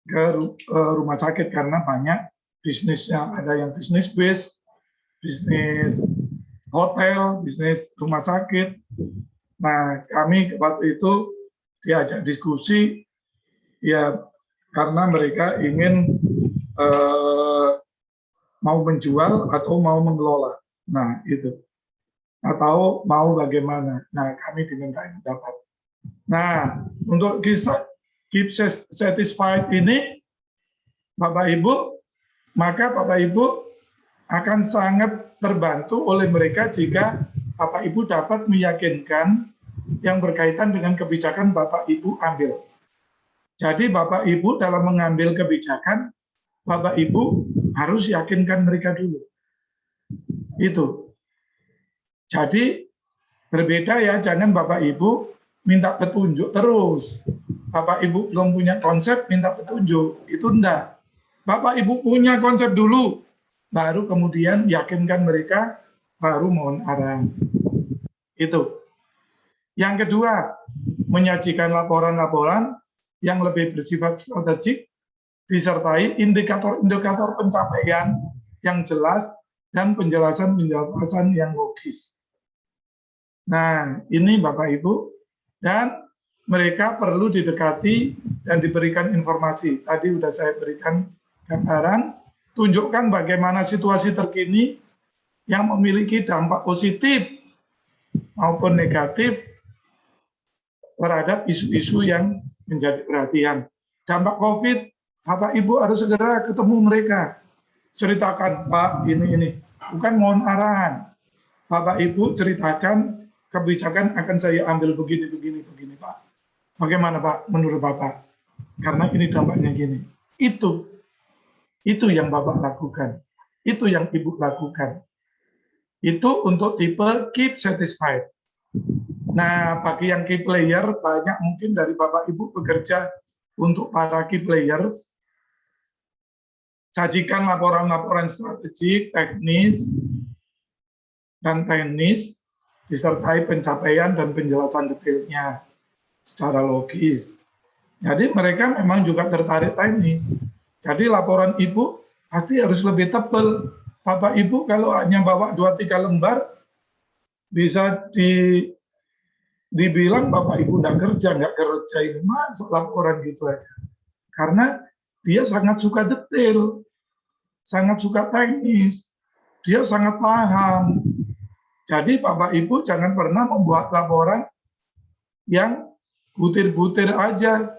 ke rumah sakit karena banyak bisnisnya. Ada yang bisnis base, bisnis hotel, bisnis rumah sakit. Nah, kami waktu itu diajak diskusi, ya karena mereka ingin mau menjual atau mau mengelola. Nah, itu. Atau mau bagaimana. Nah, kami diminta pendapat. Nah, untuk keep satisfied ini, Bapak Ibu, maka Bapak Ibu akan sangat terbantu oleh mereka jika Bapak Ibu dapat meyakinkan yang berkaitan dengan kebijakan Bapak Ibu ambil. Jadi Bapak Ibu dalam mengambil kebijakan, Bapak Ibu harus yakinkan mereka dulu. Itu. Jadi berbeda ya, jangan Bapak Ibu minta petunjuk terus. Bapak Ibu belum punya konsep, minta petunjuk. Itu enggak. Bapak Ibu punya konsep dulu, baru kemudian yakinkan mereka, baru mohon arahan. Itu. Yang kedua, menyajikan laporan-laporan yang lebih bersifat strategik, disertai indikator-indikator pencapaian yang jelas dan penjelasan-penjelasan yang logis. Nah, ini Bapak Ibu, dan mereka perlu didekati dan diberikan informasi. Tadi sudah saya berikan gambaran, tunjukkan bagaimana situasi terkini yang memiliki dampak positif maupun negatif terhadap isu-isu yang menjadi perhatian. Dampak COVID, Bapak Ibu harus segera ketemu mereka. Ceritakan, Pak, ini. Bukan mohon arahan. Bapak Ibu ceritakan kebijakan akan saya ambil begini, Pak. Bagaimana Pak, menurut Bapak? Karena ini dampaknya gini. Itu yang Bapak lakukan. Itu yang Ibu lakukan. Itu untuk tipe keep satisfied. Nah, bagi yang key player, banyak mungkin dari Bapak Ibu bekerja untuk para key players. Sajikan laporan-laporan strategik, teknis, dan teknis, disertai pencapaian dan penjelasan detailnya secara logis. Jadi mereka memang juga tertarik teknis. Jadi laporan Ibu pasti harus lebih tebal. Bapak Ibu kalau hanya bawa 2-3 lembar, bisa dibilang Bapak Ibu nggak kerja ini masa laporan gitu aja. Karena dia sangat suka detail, sangat suka teknis, dia sangat paham. Jadi Bapak Ibu jangan pernah membuat laporan yang butir-butir aja,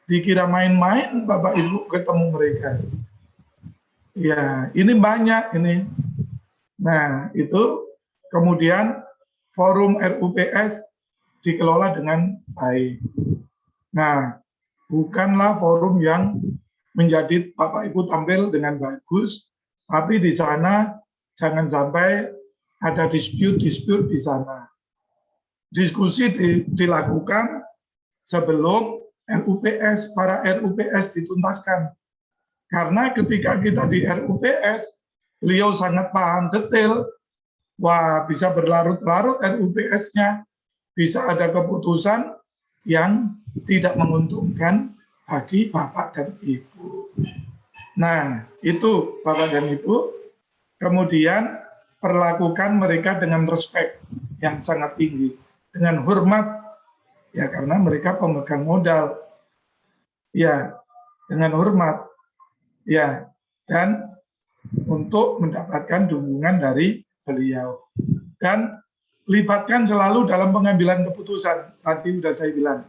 dikira main-main Bapak Ibu ketemu mereka. Ya, ini banyak ini. Nah, itu kemudian forum RUPS dikelola dengan baik. Nah, bukanlah forum yang menjadi Bapak Ibu tampil dengan bagus, tapi di sana jangan sampai ada dispute di sana. Diskusi dilakukan sebelum RUPS, para RUPS dituntaskan. Karena ketika kita di RUPS, beliau sangat paham detail, wah bisa berlarut-larut RUPS-nya, bisa ada keputusan yang tidak menguntungkan bagi Bapak dan Ibu. Nah, itu Bapak dan Ibu. Kemudian perlakukan mereka dengan respect yang sangat tinggi. dengan hormat, ya karena mereka pemegang modal, ya dengan hormat, ya, dan untuk mendapatkan dukungan dari beliau. Dan libatkan selalu dalam pengambilan keputusan, tadi sudah saya bilang.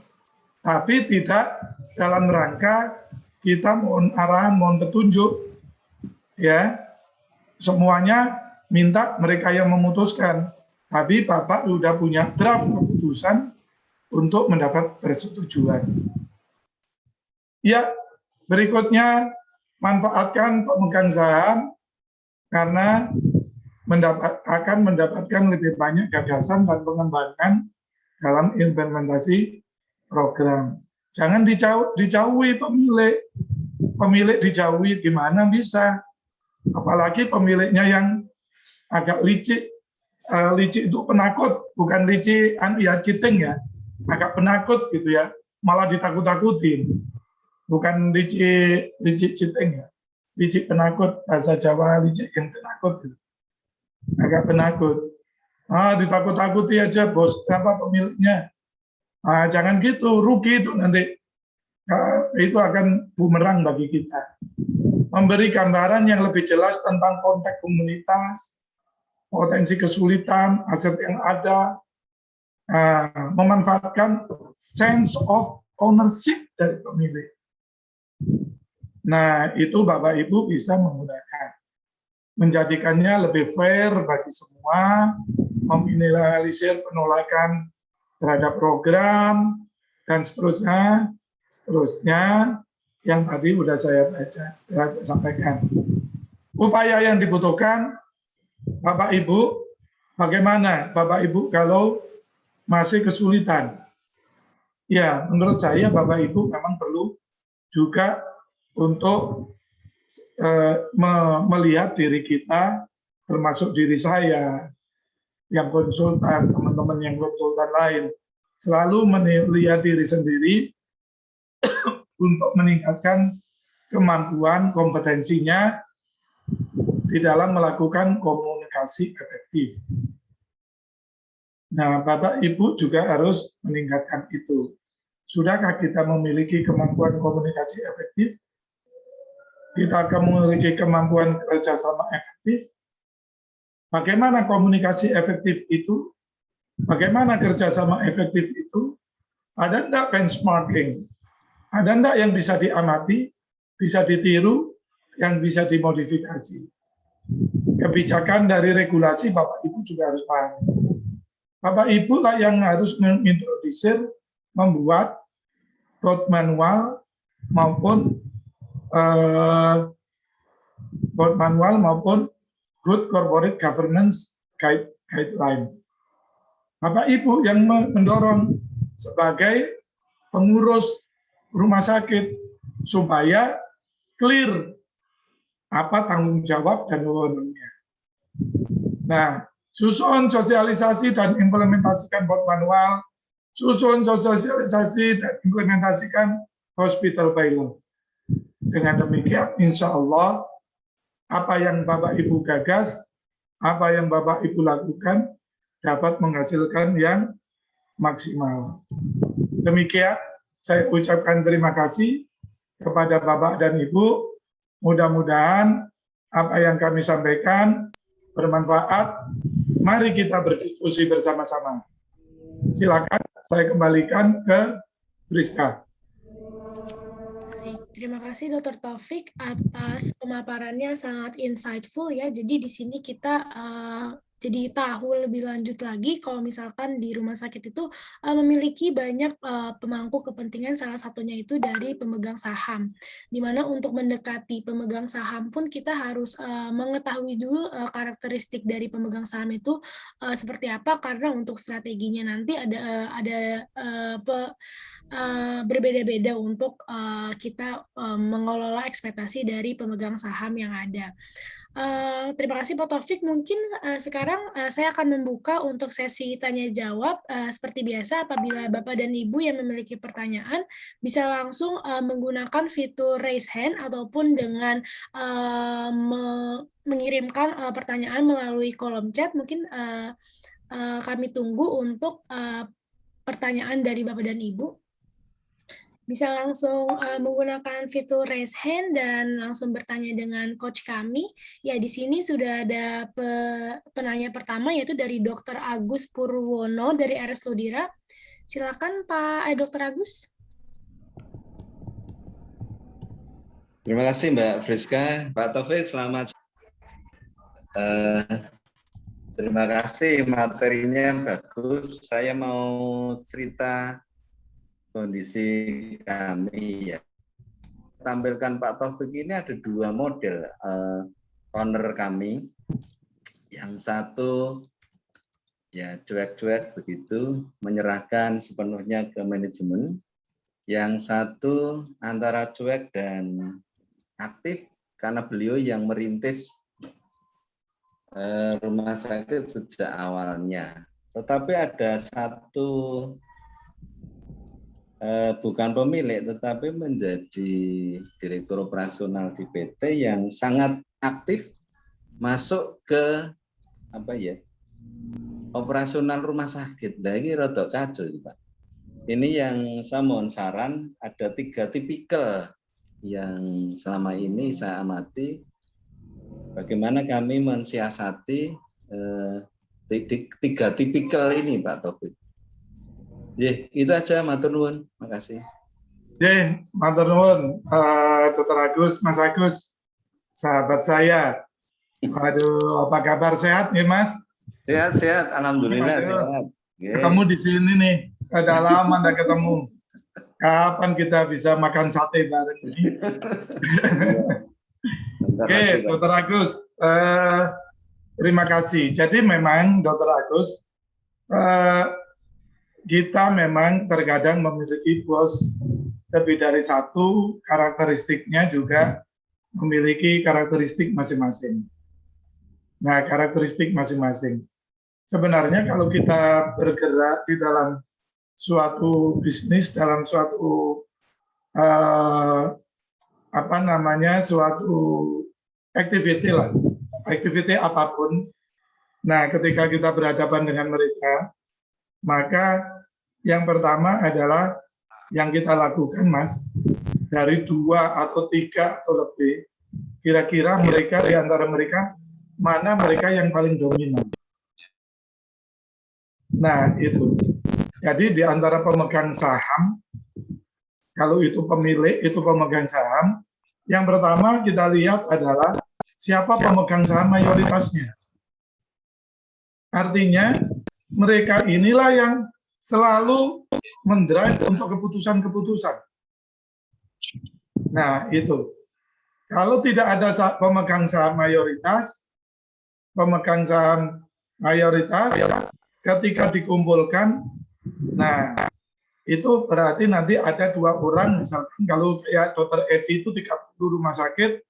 Tapi tidak dalam rangka kita mohon arahan, mohon petunjuk, ya. Semuanya minta mereka yang memutuskan. Tapi Bapak sudah punya draft keputusan untuk mendapat persetujuan. Ya, berikutnya manfaatkan pemegang saham karena akan mendapatkan lebih banyak gagasan dan pengembangan dalam implementasi program. Jangan dijauhi pemilik dijauhi, gimana bisa? Apalagi pemiliknya yang agak licik. Licik itu penakut, bukan licik ya cheating ya, agak penakut gitu ya, malah ditakut-takutin. Bukan licik cheating ya, licik penakut, bahasa Jawa licik yang penakut gitu. Agak penakut. Ditakut-takuti aja bos, apa pemiliknya. Jangan gitu, rugi itu nanti. Itu akan bumerang bagi kita. Memberi gambaran yang lebih jelas tentang konteks komunitas, potensi kesulitan, aset yang ada, memanfaatkan sense of ownership dari pemilik. Nah, itu Bapak Ibu bisa menggunakan. Menjadikannya lebih fair bagi semua, meminimalisir penolakan terhadap program, dan seterusnya yang tadi sudah saya sampaikan. Upaya yang dibutuhkan, Bapak Ibu, bagaimana Bapak Ibu kalau masih kesulitan? Ya, menurut saya Bapak Ibu memang perlu juga untuk melihat diri kita, termasuk diri saya, yang konsultan, teman-teman yang konsultan lain, selalu melihat diri sendiri untuk meningkatkan kemampuan, kompetensinya di dalam melakukan komunikasi efektif. Nah, Bapak Ibu juga harus meningkatkan itu. Sudahkah kita memiliki kemampuan komunikasi efektif? Kita akan memiliki kemampuan kerjasama efektif? Bagaimana komunikasi efektif itu? Bagaimana kerjasama efektif itu? Ada enggak benchmarking? Ada enggak yang bisa diamati, bisa ditiru, yang bisa dimodifikasi? Kebijakan dari regulasi Bapak Ibu juga harus paham. Bapak Ibu lah yang harus mengintrodusir, membuat road manual maupun good corporate governance guideline. Bapak Ibu yang mendorong sebagai pengurus rumah sakit supaya clear apa tanggung jawab dan wewenangnya. Nah, susun sosialisasi dan implementasikan board manual, susun sosialisasi dan implementasikan hospital bylaw. Dengan demikian, insya Allah, apa yang Bapak Ibu gagas, apa yang Bapak Ibu lakukan, dapat menghasilkan yang maksimal. Demikian, saya ucapkan terima kasih kepada Bapak dan Ibu. Mudah-mudahan apa yang kami sampaikan bermanfaat. Mari kita berdiskusi bersama-sama. Silakan saya kembalikan ke Friska. Baik, terima kasih Dr. Taufik atas pemaparannya sangat insightful ya. Jadi di sini kita jadi tahu lebih lanjut lagi kalau misalkan di rumah sakit itu memiliki banyak pemangku kepentingan, salah satunya itu dari pemegang saham. Dimana untuk mendekati pemegang saham pun kita harus mengetahui dulu karakteristik dari pemegang saham itu seperti apa, karena untuk strateginya nanti ada berbeda-beda untuk kita mengelola ekspektasi dari pemegang saham yang ada. Terima kasih Pak Taufik. Mungkin sekarang saya akan membuka untuk sesi tanya jawab. Seperti biasa, apabila Bapak dan Ibu yang memiliki pertanyaan bisa langsung menggunakan fitur raise hand ataupun dengan mengirimkan pertanyaan melalui kolom chat. Mungkin kami tunggu untuk pertanyaan dari Bapak dan Ibu. Bisa langsung menggunakan fitur raise hand dan langsung bertanya dengan coach kami. Ya, di sini sudah ada penanya pertama, yaitu dari Dr. Agus Purwono dari RS Lodira. Silakan Pak Dr. Agus. Terima kasih Mbak Friska. Pak Taufik, selamat. Terima kasih, materinya bagus. Saya mau cerita kondisi kami ya. Tampilkan Pak Taufik ini ada dua model owner kami. Yang satu ya cuek-cuek begitu, menyerahkan sepenuhnya ke manajemen. Yang satu antara cuek dan aktif karena beliau yang merintis rumah sakit sejak awalnya. Tetapi ada satu bukan pemilik tetapi menjadi direktur operasional di PT yang sangat aktif masuk ke operasional rumah sakit. Nah, ini rodok kacau Pak. Ini yang saya mohon saran, ada 3 tipikal yang selama ini saya amati bagaimana kami mensiasati 3 tipikal ini Pak Taufik. Itu aja, matur nuwun. Makasih. Matur nuwun, Dr. Agus, Mas Agus, sahabat saya. Waduh, apa kabar, sehat nih Mas? Sehat, alhamdulillah sehat. Ketemu di sini nih, ada lama nggak ketemu. Kapan kita bisa makan sate bareng ini? Oke, Dr. Agus, terima kasih. Jadi memang Dr. Agus, kita memang terkadang memiliki bos lebih dari satu, karakteristiknya juga memiliki karakteristik masing-masing. Nah, karakteristik masing-masing. Sebenarnya kalau kita bergerak di dalam suatu bisnis, dalam suatu suatu activity lah, activity apapun. Nah, ketika kita berhadapan dengan mereka, maka yang pertama adalah yang kita lakukan, Mas, dari 2 atau 3 atau lebih, kira-kira mereka di antara mereka, mana mereka yang paling dominan. Nah, itu. Jadi di antara pemegang saham, kalau itu pemilik, itu pemegang saham, yang pertama kita lihat adalah siapa pemegang saham mayoritasnya. Artinya, mereka inilah yang selalu mendrive untuk keputusan-keputusan. Nah, itu. Kalau tidak ada pemegang saham mayoritas, ketika dikumpulkan, nah, itu berarti nanti ada 2 orang, misalkan kalau kayak Dr. Edi itu 30 rumah sakit,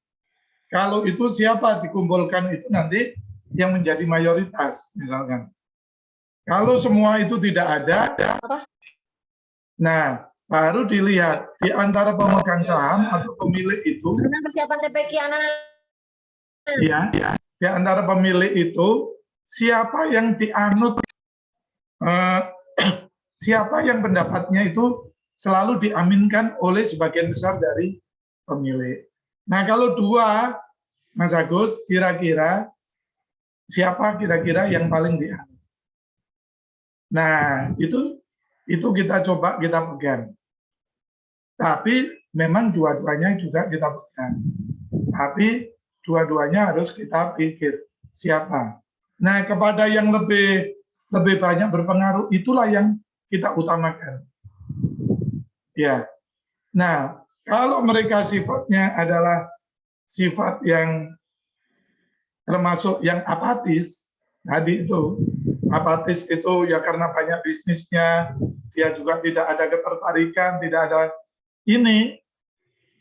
kalau itu siapa dikumpulkan itu nanti yang menjadi mayoritas, misalkan. Kalau semua itu tidak ada, nah, baru dilihat di antara pemegang saham atau pemilik itu, persiapan TPQ anak. Ya, di antara pemilik itu siapa yang dianut, siapa yang pendapatnya itu selalu diaminkan oleh sebagian besar dari pemilik. Nah, kalau 2, Mas Agus, kira-kira siapa kira-kira yang paling dianut? Nah, itu kita coba kita pegang. Tapi memang dua-duanya juga kita pegang. Tapi dua-duanya harus kita pikir siapa. Nah, kepada yang lebih banyak berpengaruh, itulah yang kita utamakan. Ya. Nah, kalau mereka sifatnya adalah sifat yang termasuk yang apatis, tadi itu, apatis itu ya karena banyak bisnisnya, dia juga tidak ada ketertarikan, tidak ada ini,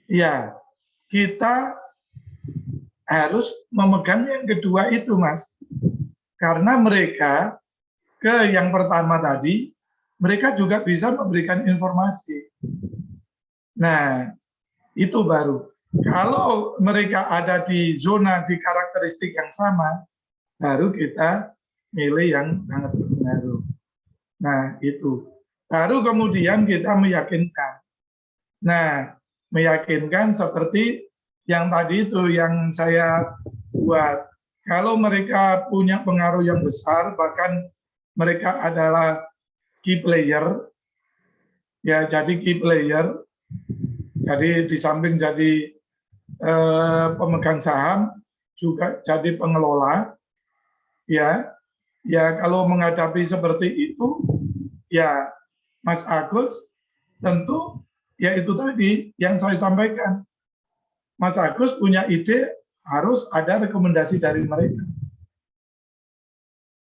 ya kita harus memegang yang kedua itu, Mas. Karena mereka ke yang pertama tadi, mereka juga bisa memberikan informasi. Nah, itu baru. Kalau mereka ada di zona, di karakteristik yang sama, baru kita milih yang sangat berpengaruh. Nah, itu. Baru kemudian kita meyakinkan. Nah, meyakinkan seperti yang tadi itu yang saya buat. Kalau mereka punya pengaruh yang besar, bahkan mereka adalah key player, ya jadi key player, jadi di samping jadi pemegang saham, juga jadi pengelola, ya kalau menghadapi seperti itu, ya Mas Agus tentu ya itu tadi yang saya sampaikan. Mas Agus punya ide harus ada rekomendasi dari mereka.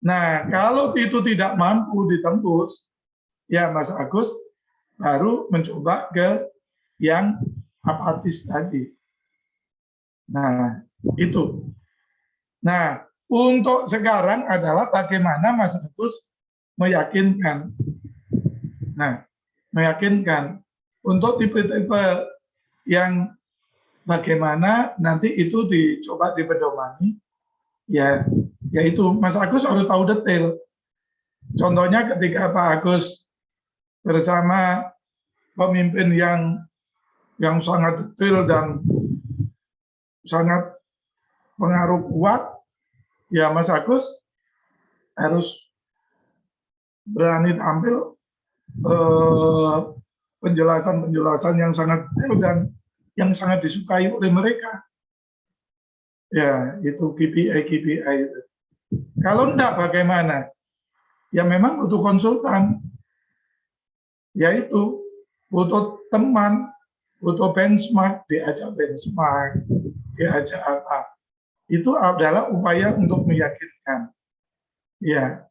Nah, kalau itu tidak mampu ditembus, ya Mas Agus baru mencoba ke yang apatis tadi. Nah, itu. Nah, untuk sekarang adalah bagaimana Mas Agus meyakinkan. Nah, meyakinkan untuk tipe-tipe yang bagaimana nanti itu dicoba dipedomani, ya yaitu Mas Agus harus tahu detail. Contohnya ketika Pak Agus bersama pemimpin yang sangat detail dan sangat pengaruh kuat, ya Mas Agus harus berani tampil penjelasan-penjelasan yang sangat detail dan yang sangat disukai oleh mereka. Ya, itu KPI itu. Kalau enggak bagaimana? Ya memang butuh konsultan. Yaitu butuh teman, butuh benchmark, diajak apa. Itu adalah upaya untuk meyakinkan. Ya.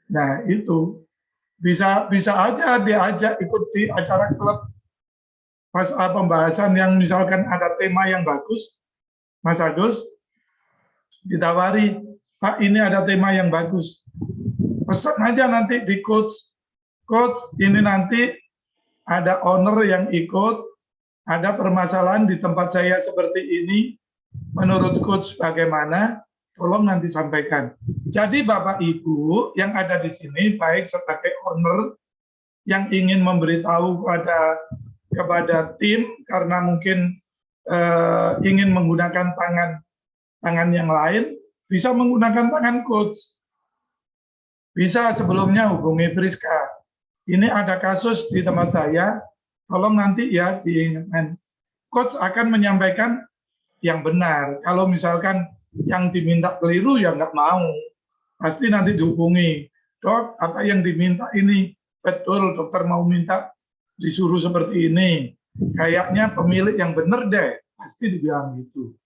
Nah, itu bisa aja diajak ikut di acara klub pas pembahasan yang misalkan ada tema yang bagus, Mas Agus ditawari, Pak ini ada tema yang bagus, pesan aja nanti di coach ini nanti ada owner yang ikut, ada permasalahan di tempat saya seperti ini, menurut coach bagaimana, tolong nanti sampaikan. Jadi Bapak Ibu yang ada di sini, baik sebagai owner yang ingin memberitahu kepada tim karena mungkin ingin menggunakan tangan yang lain, bisa menggunakan tangan coach. Bisa sebelumnya hubungi Friska. Ini ada kasus di tempat saya, tolong nanti ya diingatkan. Coach akan menyampaikan yang benar. Kalau misalkan yang diminta keliru ya nggak mau. Pasti nanti dihubungi. Dok, apa yang diminta ini? Betul, dokter mau minta disuruh seperti ini. Kayaknya pemilik yang benar deh. Pasti dibilang gitu.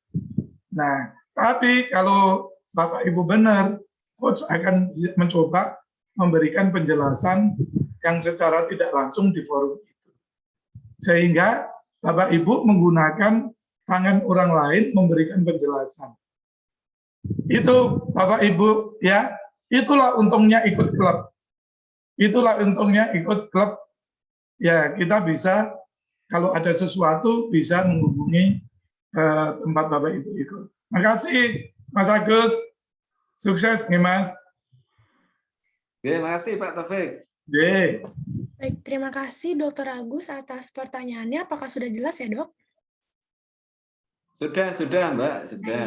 Nah, tapi kalau Bapak Ibu benar, coach akan mencoba memberikan penjelasan yang secara tidak langsung di forum itu. Sehingga Bapak Ibu menggunakan tangan orang lain memberikan penjelasan. Itu Bapak Ibu ya, itulah untungnya ikut klub. Itulah untungnya ikut klub. Ya, kita bisa kalau ada sesuatu bisa menghubungi tempat Bapak Ibu ikut. Makasih Mas Agus. Sukses nih Mas. Terima kasih Pak Taufik. Baik, terima kasih Dr. Agus atas pertanyaannya. Apakah sudah jelas ya, Dok? Sudah Mbak, sudah.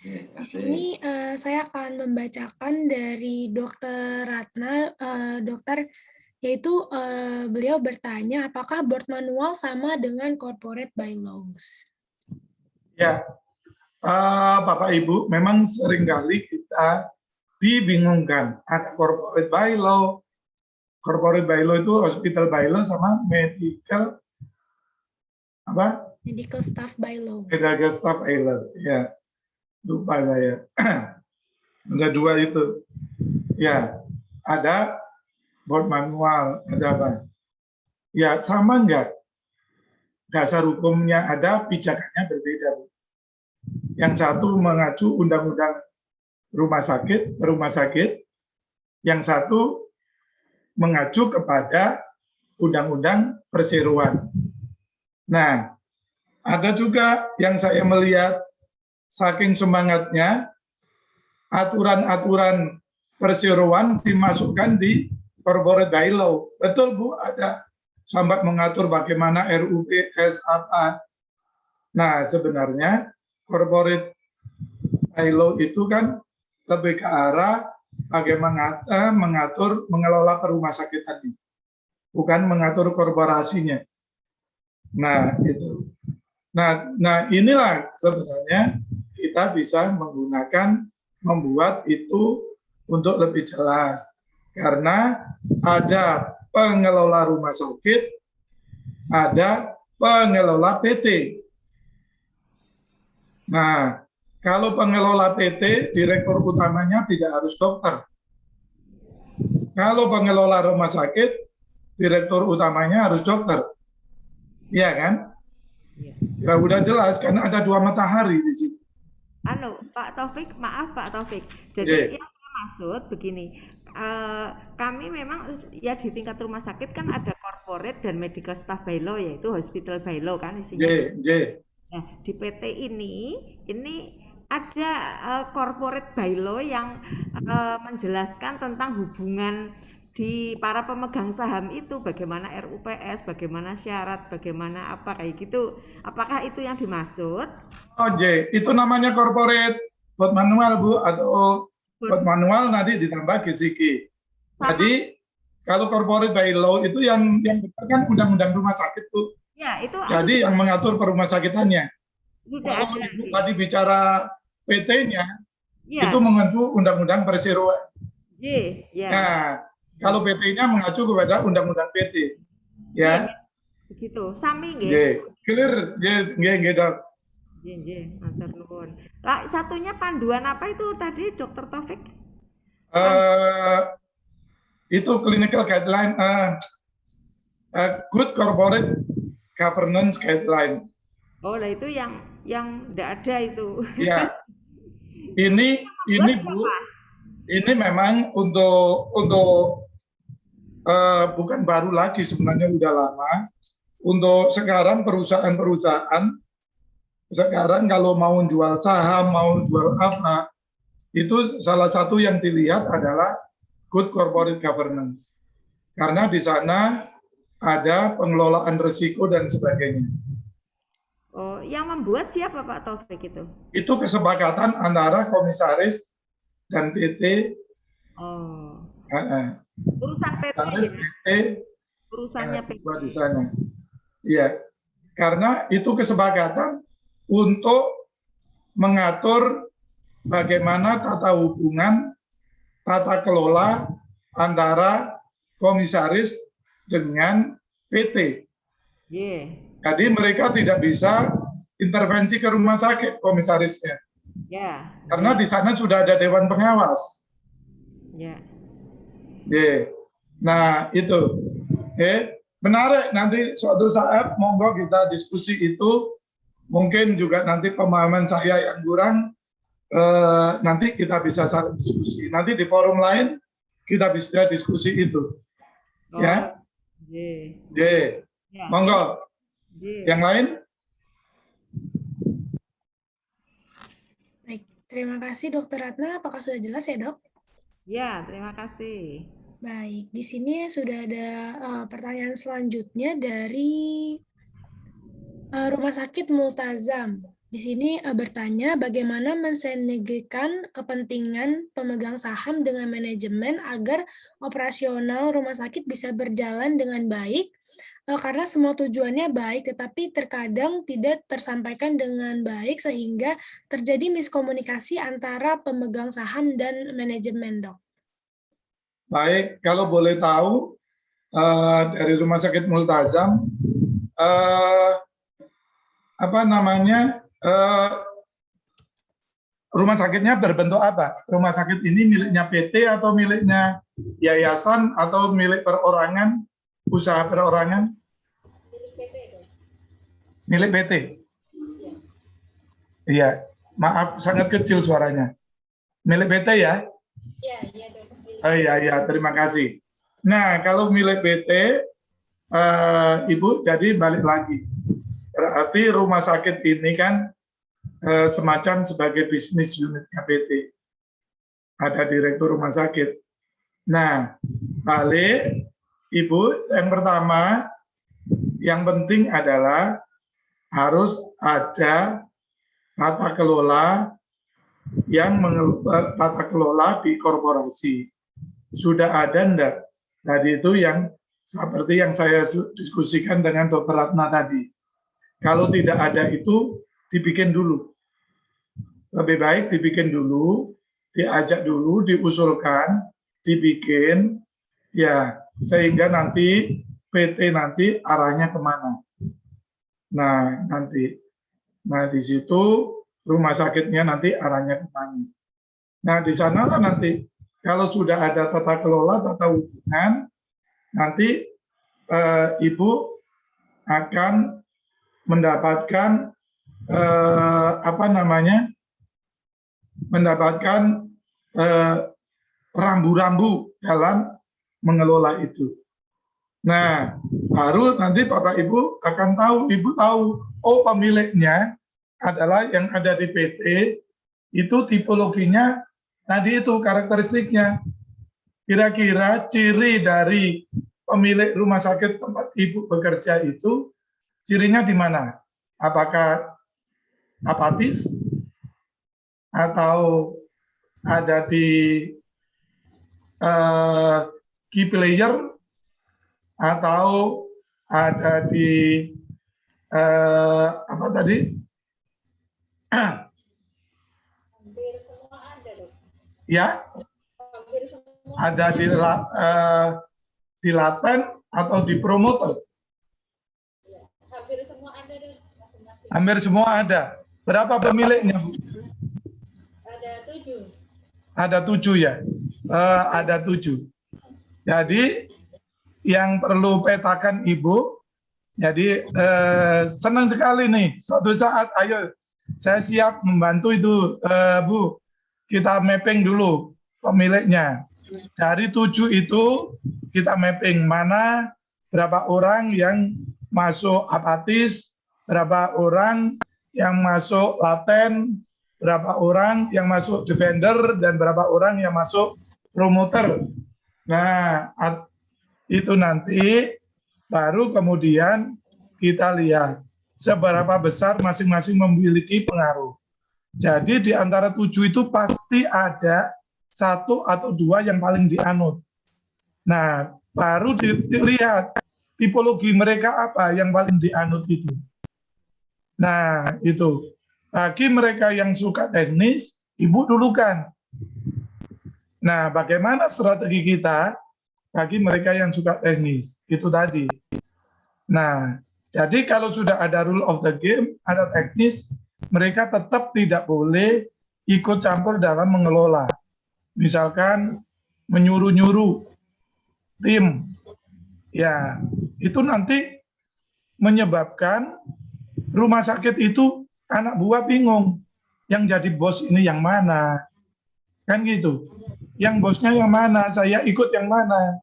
Di sini saya akan membacakan dari Dr. Ratna, dokter, yaitu beliau bertanya apakah board manual sama dengan corporate bylaws? Ya, Bapak Ibu, memang seringkali kita dibingungkan ada corporate bylaw. Corporate bylaw itu hospital bylaw sama medical apa? Medical staff bylaw. Medical staff bylaw, ya. Lupa saya. Ada dua itu. Ya, ada board manual, ada apa? Ya, sama enggak? Dasar hukumnya ada, pijakannya berbeda. Yang satu mengacu undang-undang rumah sakit, yang satu mengacu kepada undang-undang perseroan. Nah, ada juga yang saya melihat saking semangatnya aturan-aturan perseroan dimasukkan di corporate bylaw. Betul Bu, ada sampai mengatur bagaimana RUPS apa. Nah, sebenarnya corporate bylaw itu kan lebih ke arah bagaimana mengatur mengelola perumah sakitan ini, bukan mengatur korporasinya. Nah, itu. Nah, inilah sebenarnya kita bisa membuat itu untuk lebih jelas. Karena ada pengelola rumah sakit, ada pengelola PT. Nah, kalau pengelola PT, direktur utamanya tidak harus dokter. Kalau pengelola rumah sakit, direktur utamanya harus dokter. Iya kan? Ya udah jelas, karena ada dua matahari di situ. Pak Taufik, maaf Pak Taufik. Jadi yang saya maksud begini, kami memang ya di tingkat rumah sakit kan ada corporate dan medical staff bylaw, yaitu hospital bylaw kan isinya. Nah, di PT ini ada corporate bylaw yang menjelaskan tentang hubungan di para pemegang saham itu, bagaimana RUPS, bagaimana syarat, bagaimana apa kayak gitu. Apakah itu yang dimaksud? Oh, itu namanya corporate code manual Bu, atau code manual nanti ditambah GCG. Jadi kalau corporate bylaw itu yang kan undang-undang rumah sakit Bu. Ya, itu. Jadi yang mengatur perumah sakitannya. Sudah kalau ada. Ibu tadi bicara PT-nya, ya, itu mengacu undang-undang perseroan. Ya. Nah, kalau PT-nya mengacu kepada undang-undang PT. Ya. Begitu. Sami nggih. Clear, nggih, Dok. Nggih, matur nuwun. Lah satunya panduan apa itu tadi Dr. Taufik? Itu clinical guideline, good corporate governance guideline. Oh, lah itu yang enggak ada itu. Ya. Ini Bu, ini memang untuk bukan baru lagi, sebenarnya udah lama. Untuk sekarang perusahaan-perusahaan sekarang kalau mau jual saham, mau jual apa, itu salah satu yang dilihat adalah good corporate governance. Karena di sana ada pengelolaan risiko dan sebagainya. Oh, yang membuat siapa Pak Taufik itu? Itu kesepakatan antara komisaris dan PT. Oh. Urusan PT. Urusannya PT di sana. Iya. Karena itu kesepakatan untuk mengatur bagaimana tata hubungan, tata kelola antara komisaris dengan PT. Jadi mereka tidak bisa intervensi ke rumah sakit komisarisnya. Karena di sana sudah ada dewan pengawas. Nah, itu. Menarik, nanti suatu saat monggo kita diskusi itu. Mungkin juga nanti pemahaman saya yang kurang, nanti kita bisa saling diskusi. Nanti di forum lain kita bisa diskusi itu. Ya. Monggo. Yang lain? Baik, terima kasih Dr. Ratna. Apakah sudah jelas ya, Dok? Ya, terima kasih. Baik, di sini sudah ada pertanyaan selanjutnya dari Rumah Sakit Multazam. Di sini bertanya bagaimana mensinergikan kepentingan pemegang saham dengan manajemen agar operasional rumah sakit bisa berjalan dengan baik, karena semua tujuannya baik, tetapi terkadang tidak tersampaikan dengan baik sehingga terjadi miskomunikasi antara pemegang saham dan manajemen, Dok. Baik, kalau boleh tahu dari Rumah Sakit Multazam, rumah sakitnya berbentuk apa? Rumah sakit ini miliknya PT atau miliknya yayasan atau milik perorangan, usaha perorangan? Milik PT. Iya, maaf sangat kecil suaranya. Milik PT ya? Iya, Dok. Oh iya, terima kasih. Nah, kalau milik PT, Ibu, jadi balik lagi. Berarti rumah sakit ini kan semacam sebagai bisnis unitnya PT. ada direktur rumah sakit. Nah, balik Ibu, yang pertama, yang penting adalah harus ada tata kelola tata kelola di korporasi. Sudah ada enggak? Tadi itu yang seperti yang saya diskusikan dengan Dr. Ratna tadi. Kalau tidak ada itu, dibikin dulu. Lebih baik dibikin dulu, diajak dulu, diusulkan, dibikin, ya sehingga nanti PT nanti arahnya kemana. Nah, di situ rumah sakitnya nanti arahnya kemana. Nah, di sanalah nanti kalau sudah ada tata kelola, tata hubungan, nanti Ibu akan mendapatkan mendapatkan rambu-rambu dalam mengelola itu. Nah, baru nanti Bapak Ibu akan tahu, Ibu tahu, oh pemiliknya adalah yang ada di PT, itu tipologinya, tadi itu karakteristiknya. Kira-kira ciri dari pemilik rumah sakit tempat Ibu bekerja itu, cirinya di mana? Apakah apatis? Atau ada di key player? Atau ada di apa tadi? Hampir semua ada, Dok. Ya, Hampir semua ada di laten atau di promoter. hampir semua ada, Dok. Masing-masing. Hampir semua ada. Berapa pemiliknya, Bu? Ada 7. Ada 7 ya. Ada 7. Jadi yang perlu petakan Ibu. Jadi senang sekali nih. Suatu saat, ayo saya siap membantu itu, Bu. Kita mapping dulu pemiliknya. Dari 7 itu kita mapping mana berapa orang yang masuk apatis, berapa orang yang masuk laten, berapa orang yang masuk defender, dan berapa orang yang masuk promoter. Nah, itu nanti baru kemudian kita lihat seberapa besar masing-masing memiliki pengaruh. Jadi di antara 7 itu pasti ada 1 atau 2 yang paling dianut. Nah, baru dilihat tipologi mereka apa yang paling dianut itu. Nah, itu. Bagi mereka yang suka teknis, Ibu dulukan. Nah, bagaimana strategi kita bagi mereka yang suka teknis? Itu tadi. Nah, jadi kalau sudah ada rule of the game, ada teknis, mereka tetap tidak boleh ikut campur dalam mengelola. Misalkan menyuruh-nyuruh tim. Ya, itu nanti menyebabkan rumah sakit itu anak buah bingung. Yang jadi bos ini yang mana? Kan gitu. Yang bosnya yang mana? Saya ikut yang mana?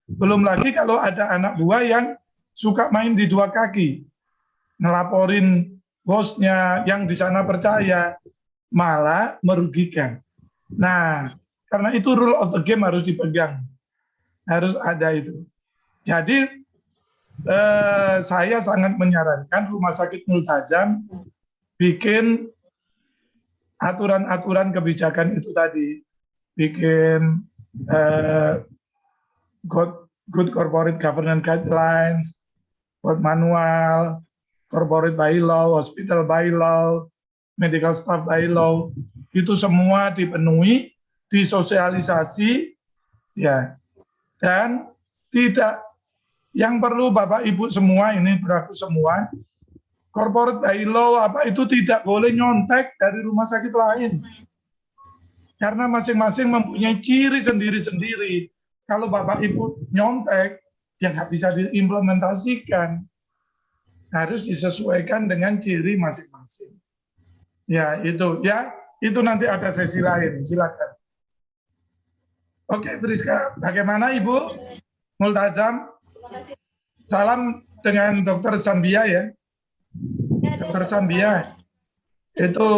Belum lagi kalau ada anak buah yang suka main di 2 kaki. Ngelaporin bosnya yang di sana percaya, malah merugikan. Nah, karena itu rule of the game harus dipegang. Harus ada itu. Jadi saya sangat menyarankan Rumah Sakit Multazam bikin aturan-aturan kebijakan itu tadi, bikin good corporate governance guidelines, code manual, corporate bylaw, hospital bylaw, medical staff bylaw, itu semua dipenuhi, disosialisasi, ya, dan tidak. Yang perlu Bapak Ibu semua, ini berlaku semua, corporate bylaw apa itu tidak boleh nyontek dari rumah sakit lain. Karena masing-masing mempunyai ciri sendiri-sendiri. Kalau Bapak Ibu nyontek, ya nggak bisa diimplementasikan. Harus disesuaikan dengan ciri masing-masing. Ya, itu nanti ada sesi lain, silakan. Oke, Friska, bagaimana Ibu? Multazam? Salam dengan Dr. Sambia ya. Dr. Sambia itu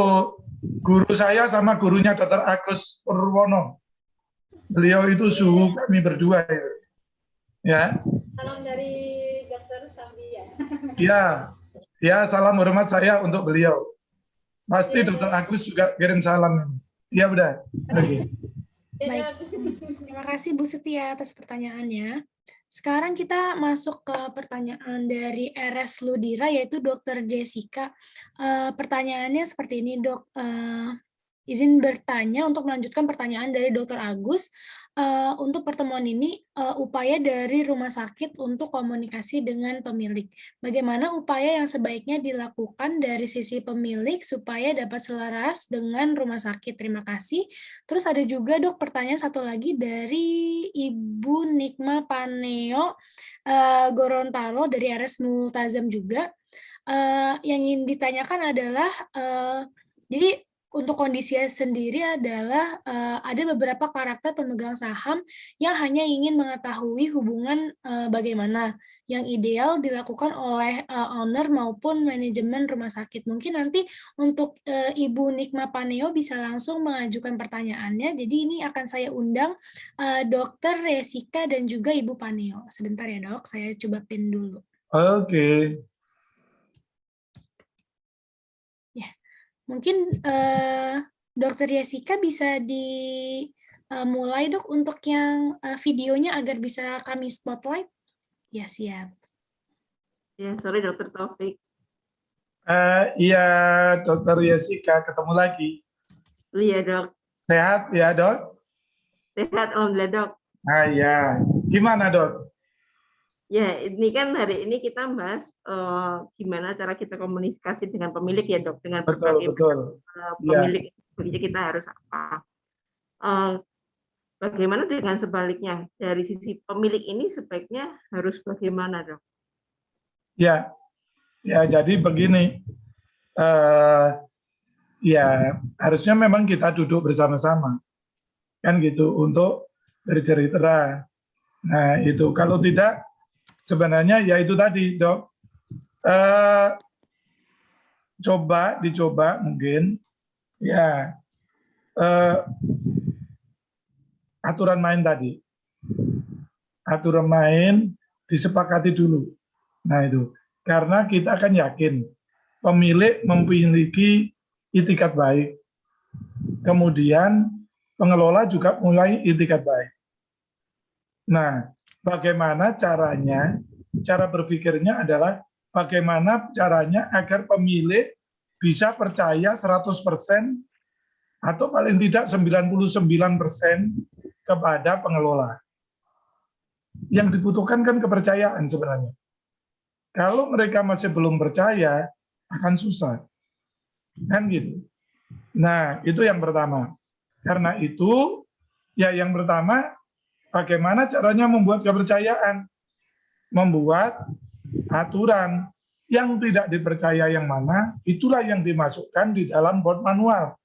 guru saya sama gurunya Dr. Agus Purwono. Beliau itu suhu kami berdua ya. Ya, Salam dari Dokter Sambia. ya, ya salam hormat saya untuk beliau. Pasti Iya, Dokter Agus juga kirim salam. Ya udah. Oke. iya, Baik. Dok. Terima kasih Bu Setia atas pertanyaannya. Sekarang kita masuk ke pertanyaan dari RS Ludira, yaitu Dr. Jessica. Pertanyaannya seperti ini, Dok. Izin bertanya untuk melanjutkan pertanyaan dari Dr. Agus. Untuk pertemuan ini, upaya dari rumah sakit untuk komunikasi dengan pemilik. Bagaimana upaya yang sebaiknya dilakukan dari sisi pemilik supaya dapat selaras dengan rumah sakit? Terima kasih. Terus ada juga, Dok, pertanyaan satu lagi dari Ibu Nikma Paneo Gorontalo dari RS Multazam juga. Yang ingin ditanyakan adalah, jadi untuk kondisinya sendiri adalah ada beberapa karakter pemegang saham yang hanya ingin mengetahui hubungan bagaimana yang ideal dilakukan oleh owner maupun manajemen rumah sakit. Mungkin nanti untuk Ibu Nikma Paneo bisa langsung mengajukan pertanyaannya. Jadi ini akan saya undang Dr. Jessica dan juga Ibu Paneo. Sebentar ya, Dok, saya coba pin dulu. Oke. Mungkin Dr. Jessica bisa dimulai, Dok, untuk yang videonya agar bisa kami spotlight. Ya, siap. Ya, sorry Dokter Taufik. Iya, Dokter Jessica, ketemu lagi. Iya Dok, Sehat ya, Dok? sehat Alhamdulillah Dok. Ah, ya. Gimana, Dok? Ya, ini kan hari ini kita bahas gimana cara kita komunikasi dengan pemilik ya Dok, dengan Betul, berbagai betul. pemilik. Jadi kita harus apa? Bagaimana dengan sebaliknya? Dari sisi pemilik ini sebaiknya harus bagaimana Dok? Ya, ya. Jadi begini, ya harusnya memang kita duduk bersama-sama, kan gitu, untuk bercerita. Nah itu kalau tidak, sebenarnya ya itu tadi, Dok. Dicoba mungkin, ya aturan main tadi. Aturan main disepakati dulu. Nah itu, karena kita akan yakin pemilik memiliki itikat baik. Kemudian pengelola juga mulai itikat baik. Nah, bagaimana caranya? Cara berpikirnya adalah bagaimana caranya agar pemilik bisa percaya 100% atau paling tidak 99% kepada pengelola. Yang dibutuhkan kan kepercayaan sebenarnya. Kalau mereka masih belum percaya, akan susah. Kan gitu. Nah, itu yang pertama. Karena itu, ya yang pertama, bagaimana caranya membuat kepercayaan? Membuat aturan. Yang tidak dipercaya yang mana, itulah yang dimasukkan di dalam board manual.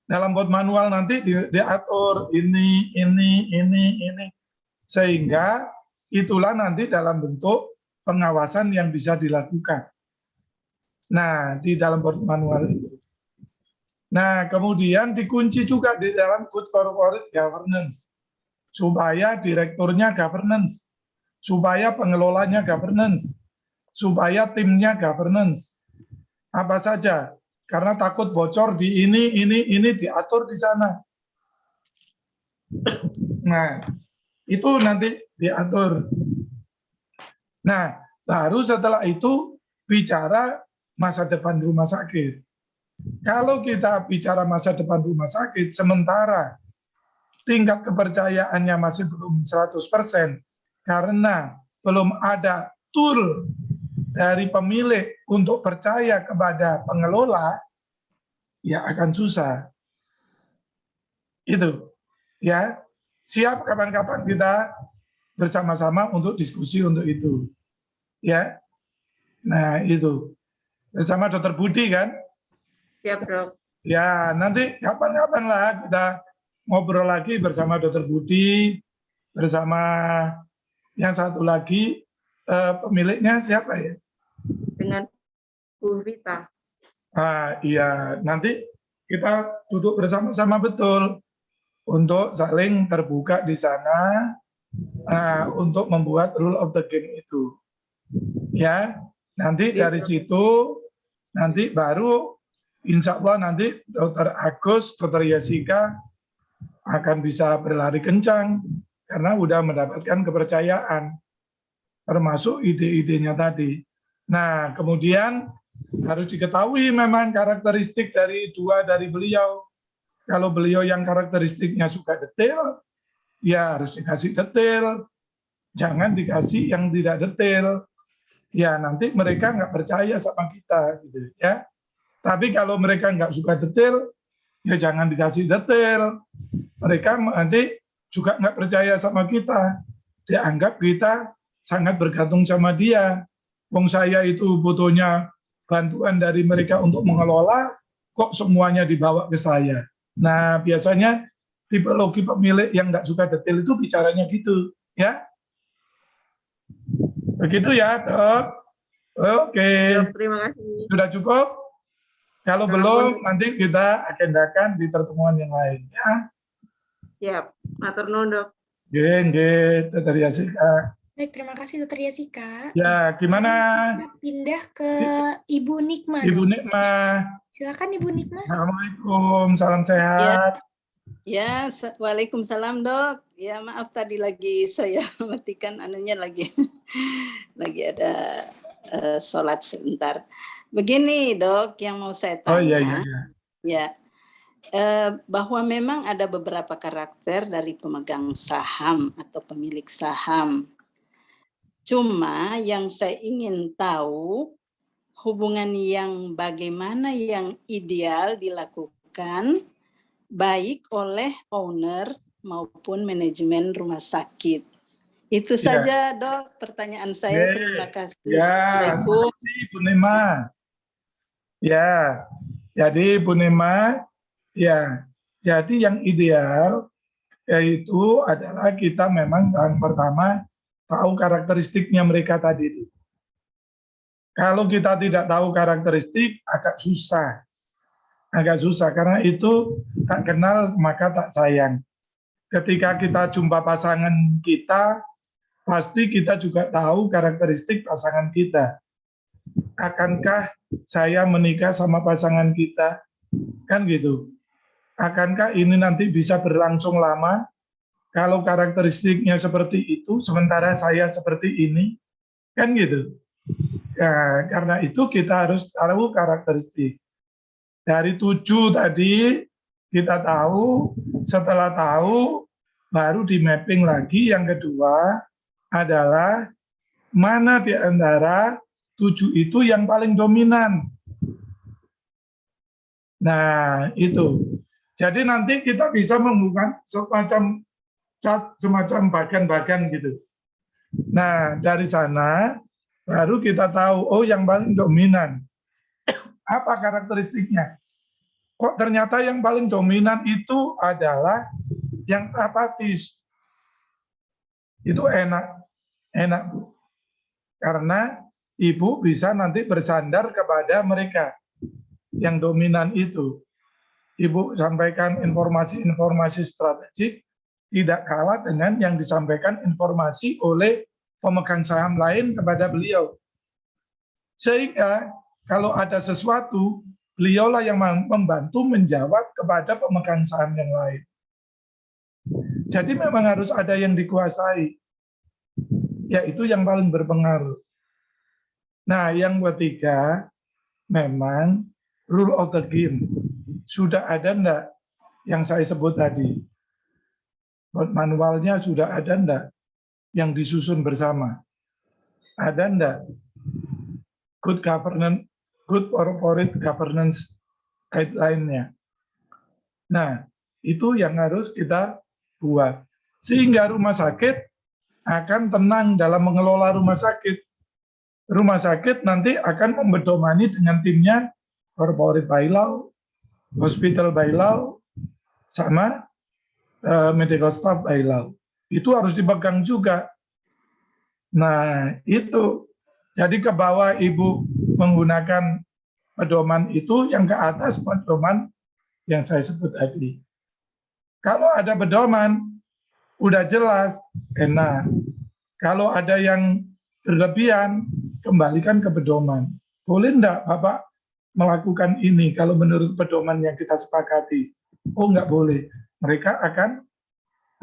Dalam board manual nanti diatur ini. Sehingga itulah nanti dalam bentuk pengawasan yang bisa dilakukan. Nah, di dalam board manual itu. Nah, kemudian dikunci juga di dalam good corporate governance. Supaya direkturnya governance, supaya pengelolanya governance, supaya timnya governance. Apa saja, karena takut bocor di ini diatur di sana. Nah, itu nanti diatur. Nah, baru setelah itu bicara masa depan rumah sakit. Kalau kita bicara masa depan rumah sakit, sementara tingkat kepercayaannya masih belum 100% karena belum ada tool dari pemilik untuk percaya kepada pengelola, ya akan susah. Itu, ya. Siap kapan-kapan kita bersama-sama untuk diskusi untuk itu, ya. Nah itu bersama Dokter Budi kan? Siap Dok. Ya nanti kapan-kapan lah kita ngobrol lagi bersama Dokter Budi, bersama yang satu lagi pemiliknya siapa ya? Dengan Bu Vita. Iya nanti kita duduk bersama-sama betul. untuk saling terbuka di sana untuk membuat rule of the game itu. Ya, nanti dari situ nanti baru insya Allah nanti Dr. Agus, Dr. Jessica akan bisa berlari kencang karena udah mendapatkan kepercayaan termasuk ide-idenya tadi. Nah, kemudian harus diketahui memang karakteristik dari dua dari beliau. Kalau beliau yang karakteristiknya suka detail, ya harus dikasih detail. Jangan dikasih yang tidak detail. Ya nanti mereka nggak percaya sama kita, gitu ya. Tapi kalau mereka nggak suka detail, ya jangan dikasih detail. Mereka nanti juga nggak percaya sama kita. Dianggap kita sangat bergantung sama dia. Wong saya itu butuhnya bantuan dari mereka untuk mengelola, kok semuanya dibawa ke saya. Nah, biasanya tipologi pemilik yang nggak suka detail itu bicaranya gitu, ya. Begitu ya, Dok. Oke. Terima kasih. Sudah cukup? Kalau belum, nanti kita agendakan di pertemuan yang lain, ya. Siap. Matur nuwun, Dok. Nggih, Dr. Jessica. Baik, terima kasih Dr. Jessica. Ya, gimana? Kita pindah ke Ibu Nikma. Ibu Dok. Nikma. Silakan Ibu Nikma. Assalamualaikum, salam sehat. Ya, waalaikumsalam Dok. Ya maaf tadi lagi saya matikan anunya lagi ada sholat sebentar. Begini Dok, yang mau saya tanya. Oh iya. Ya, bahwa memang ada beberapa karakter dari pemegang saham atau pemilik saham. Cuma yang saya ingin tahu hubungan yang bagaimana yang ideal dilakukan baik oleh owner maupun manajemen rumah sakit. Itu saja Dok pertanyaan saya. Terima kasih. Ya, terima kasih Bu Nema. Ya, jadi Bu Nema, ya, jadi yang ideal yaitu adalah kita memang yang pertama tahu karakteristiknya mereka tadi itu. Kalau kita tidak tahu karakteristik agak susah karena itu tak kenal maka tak sayang. Ketika kita jumpa pasangan kita, pasti kita juga tahu karakteristik pasangan kita. Akankah saya menikah sama pasangan kita? Kan gitu. Akankah ini nanti bisa berlangsung lama? Kalau karakteristiknya seperti itu, sementara saya seperti ini, kan gitu. Ya, karena itu kita harus tahu karakteristik. Dari 7 tadi kita tahu, setelah tahu baru di mapping lagi. Yang kedua adalah mana di antara 7 itu yang paling dominan. Nah itu. Jadi nanti kita bisa membuka semacam bagan-bagan gitu. Nah dari sana baru kita tahu, oh yang paling dominan. Apa karakteristiknya? Kok ternyata yang paling dominan itu adalah yang apatis. Itu enak Bu. Karena Ibu bisa nanti bersandar kepada mereka yang dominan itu. Ibu sampaikan informasi-informasi strategik tidak kalah dengan yang disampaikan informasi oleh pemegang saham lain kepada beliau. Sehingga kalau ada sesuatu, beliaulah yang membantu menjawab kepada pemegang saham yang lain. Jadi memang harus ada yang dikuasai, yaitu yang paling berpengaruh. Nah, yang ketiga, memang rule of the game. Sudah ada enggak yang saya sebut tadi? Manualnya sudah ada enggak yang disusun bersama? Ada enggak? Good governance, good corporate governance guideline-nya. Nah, itu yang harus kita buat. Sehingga rumah sakit akan tenang dalam mengelola rumah sakit. Rumah sakit nanti akan memberdomani dengan timnya corporate by law, hospital by law, sama medical staff by law. Itu harus dipegang juga. Nah, itu. Jadi ke bawah Ibu menggunakan pedoman itu, yang ke atas pedoman yang saya sebut tadi. Kalau ada pedoman, udah jelas, enak. Kalau ada yang berlebihan, kembalikan ke pedoman. Boleh enggak Bapak melakukan ini kalau menurut pedoman yang kita sepakati? Oh, enggak boleh. Mereka akan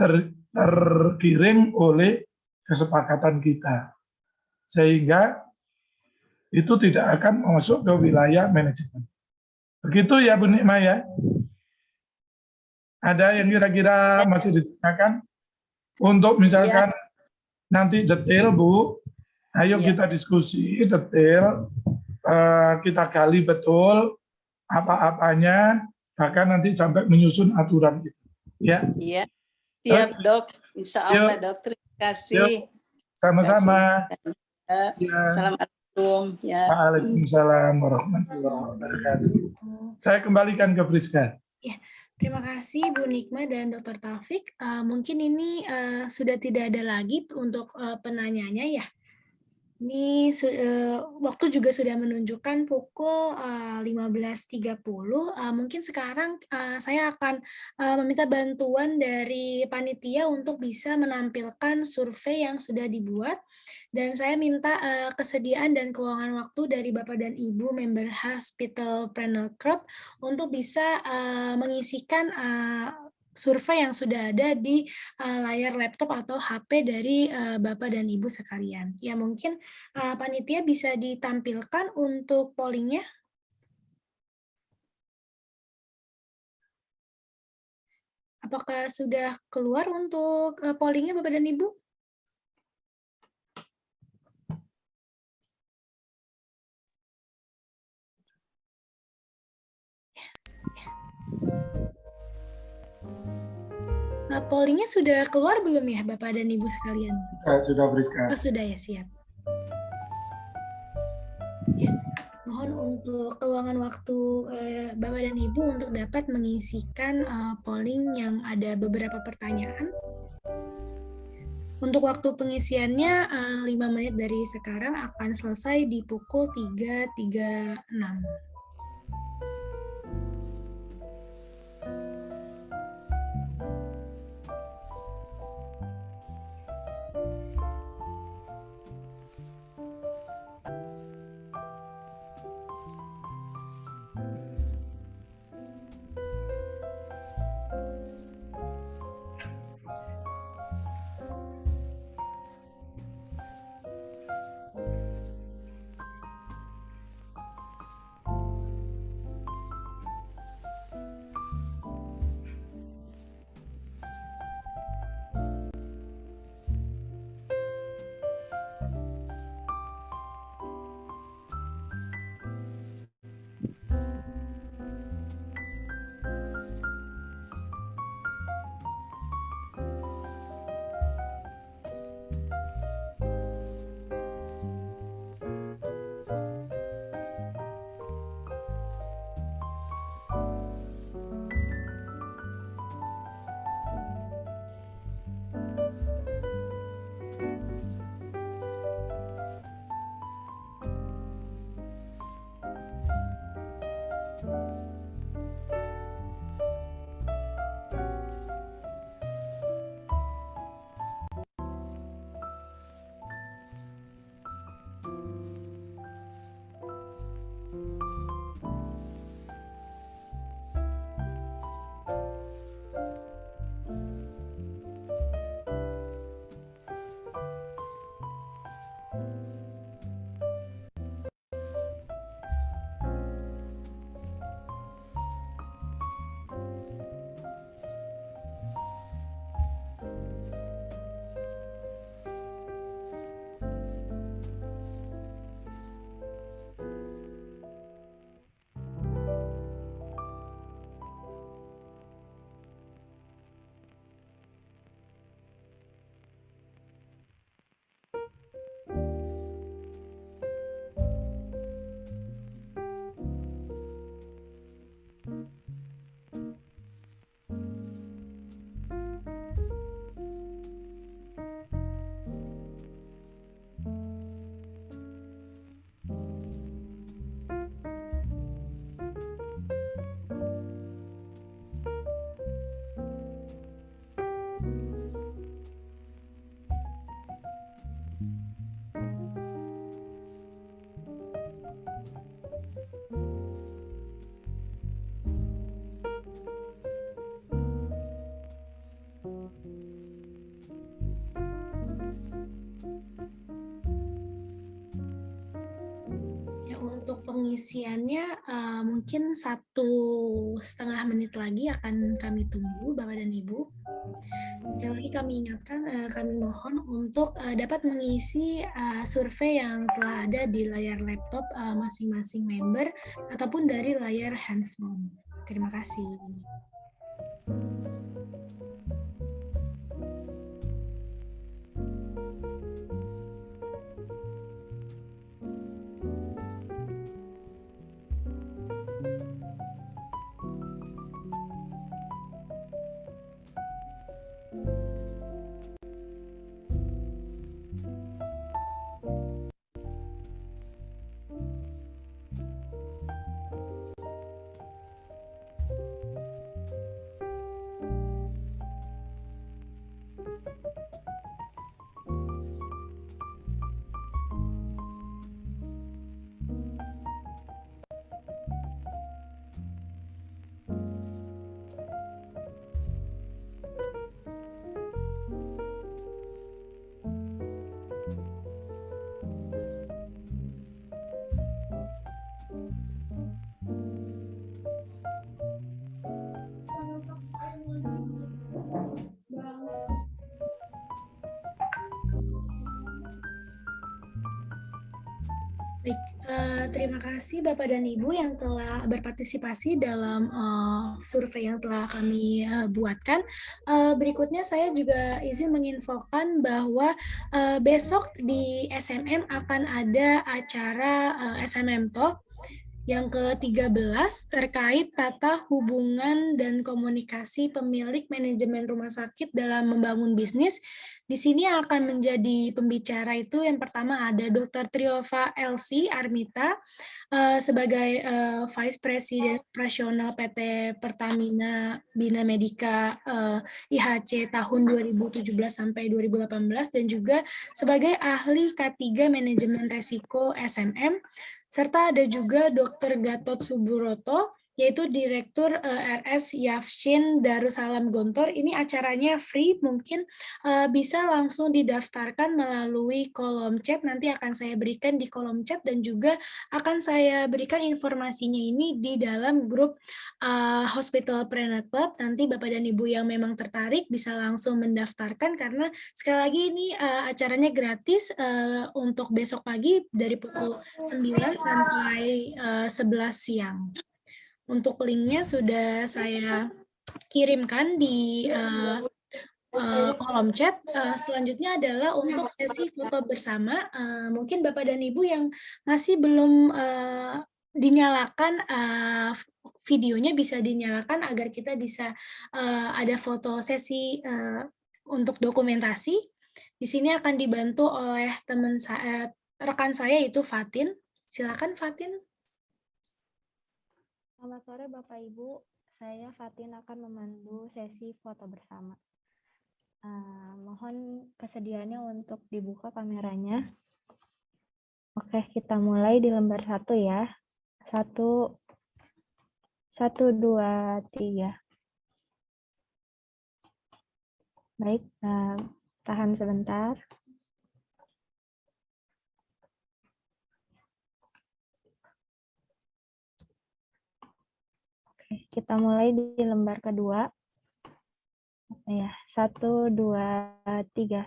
tergiring oleh kesepakatan kita. Sehingga itu tidak akan masuk ke wilayah manajemen. Begitu ya Bu Nikma ya? Ada yang kira-kira masih ditanyakan? Untuk misalkan nanti detail Bu, ayo kita diskusi detail, kita gali betul apa-apanya, bahkan nanti sampai menyusun aturan itu. Ya. Iya, siap Dok. Insya Allah Yuk. Dok. Terima kasih. Sama-sama. Ya. Assalamualaikum. Ya. Waalaikumsalam warahmatullahi wabarakatuh. Saya kembalikan ke Friska. Ya, terima kasih Bu Nikma dan Dr. Taufik. Mungkin ini sudah tidak ada lagi untuk penanyanya ya. Ini waktu juga sudah menunjukkan pukul 15.30. Mungkin sekarang saya akan meminta bantuan dari panitia untuk bisa menampilkan survei yang sudah dibuat. Dan saya minta kesediaan dan keluangan waktu dari Bapak dan Ibu member Hospital Planner Club untuk bisa mengisikan survei yang sudah ada di layar laptop atau HP dari Bapak dan Ibu sekalian. Ya mungkin panitia bisa ditampilkan untuk pollingnya. Apakah sudah keluar untuk pollingnya Bapak dan Ibu? Pollingnya sudah keluar belum ya Bapak dan Ibu sekalian? Sudah Friska. Oh, sudah ya, siap. Ya, mohon untuk keluangan waktu Bapak dan Ibu untuk dapat mengisikan polling yang ada beberapa pertanyaan. Untuk waktu pengisiannya 5 menit dari sekarang akan selesai di pukul 3.36. Ya, untuk pengisiannya mungkin 1,5 menit lagi akan kami tunggu Bapak dan Ibu. Sekali lagi kami ingatkan, kami mohon untuk dapat mengisi survei yang telah ada di layar laptop masing-masing member ataupun dari layar handphone. Terima kasih. Baik, terima kasih Bapak dan Ibu yang telah berpartisipasi dalam survei yang telah kami buatkan. Berikutnya saya juga izin menginfokan bahwa besok di SMM akan ada acara SMM Talk yang ke-13 terkait tata hubungan dan komunikasi pemilik manajemen rumah sakit dalam membangun bisnis. Di sini akan menjadi pembicara itu yang pertama ada Dr. Triova Elsie Armita sebagai Vice President Operasional PT Pertamina Bina Medica IHC tahun 2017 sampai 2018 dan juga sebagai ahli K3 Manajemen Resiko SMM. Serta ada juga Dr. Gatot Suburoto, yaitu Direktur RS Yafshin Darussalam Gontor. Ini acaranya free, mungkin bisa langsung didaftarkan melalui kolom chat. Nanti akan saya berikan di kolom chat dan juga akan saya berikan informasinya ini di dalam grup Hospital Planner Club. Nanti Bapak dan Ibu yang memang tertarik bisa langsung mendaftarkan karena sekali lagi ini acaranya gratis untuk besok pagi dari pukul 9 sampai 11 siang. Untuk linknya sudah saya kirimkan di kolom chat. Selanjutnya adalah untuk sesi foto bersama. Mungkin Bapak dan Ibu yang masih belum dinyalakan videonya bisa dinyalakan agar kita bisa ada foto sesi untuk dokumentasi. Di sini akan dibantu oleh teman saya, rekan saya yaitu Fatin. Silakan Fatin. Selamat sore Bapak Ibu, saya Fatin akan memandu sesi foto bersama. Mohon kesediaannya untuk dibuka kameranya. Oke, kita mulai di lembar 1 ya. 1, 2, 3. Baik, tahan sebentar. Kita mulai di lembar kedua. Ya, 1, 2, 3.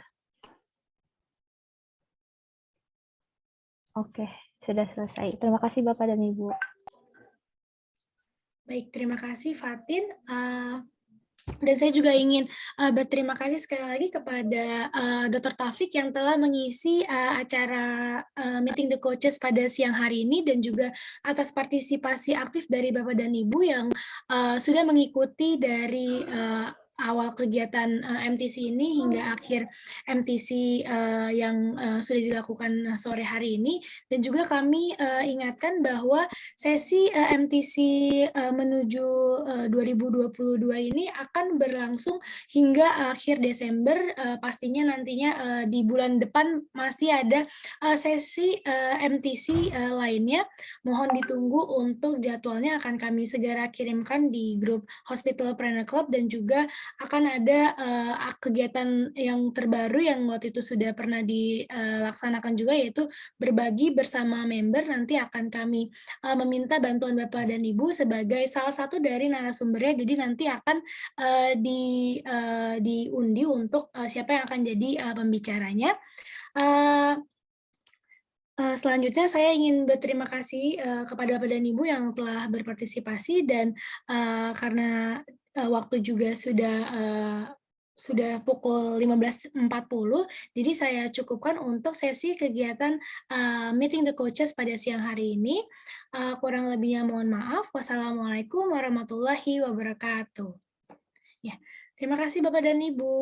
Oke, sudah selesai. Terima kasih Bapak dan Ibu. Baik, terima kasih Fatin. Dan saya juga ingin berterima kasih sekali lagi kepada Dr. Taufik yang telah mengisi acara Meeting the Coaches pada siang hari ini dan juga atas partisipasi aktif dari Bapak dan Ibu yang sudah mengikuti dari awal kegiatan MTC ini hingga akhir MTC yang sudah dilakukan sore hari ini. Dan juga kami ingatkan bahwa sesi MTC menuju 2022 ini akan berlangsung hingga akhir Desember. Pastinya nantinya di bulan depan masih ada sesi MTC lainnya. Mohon ditunggu untuk jadwalnya, akan kami segera kirimkan di grup Hospitalpreneur Club, dan juga akan ada kegiatan yang terbaru yang waktu itu sudah pernah dilaksanakan juga, yaitu berbagi bersama member. Nanti akan kami meminta bantuan Bapak dan Ibu sebagai salah satu dari narasumbernya, jadi nanti akan diundi untuk siapa yang akan jadi pembicaranya. Selanjutnya saya ingin berterima kasih kepada Bapak dan Ibu yang telah berpartisipasi, dan karena waktu juga sudah pukul 15.40, jadi saya cukupkan untuk sesi kegiatan Meeting the Coaches pada siang hari ini. Kurang lebihnya mohon maaf. Wassalamualaikum warahmatullahi wabarakatuh. Ya, terima kasih Bapak dan Ibu.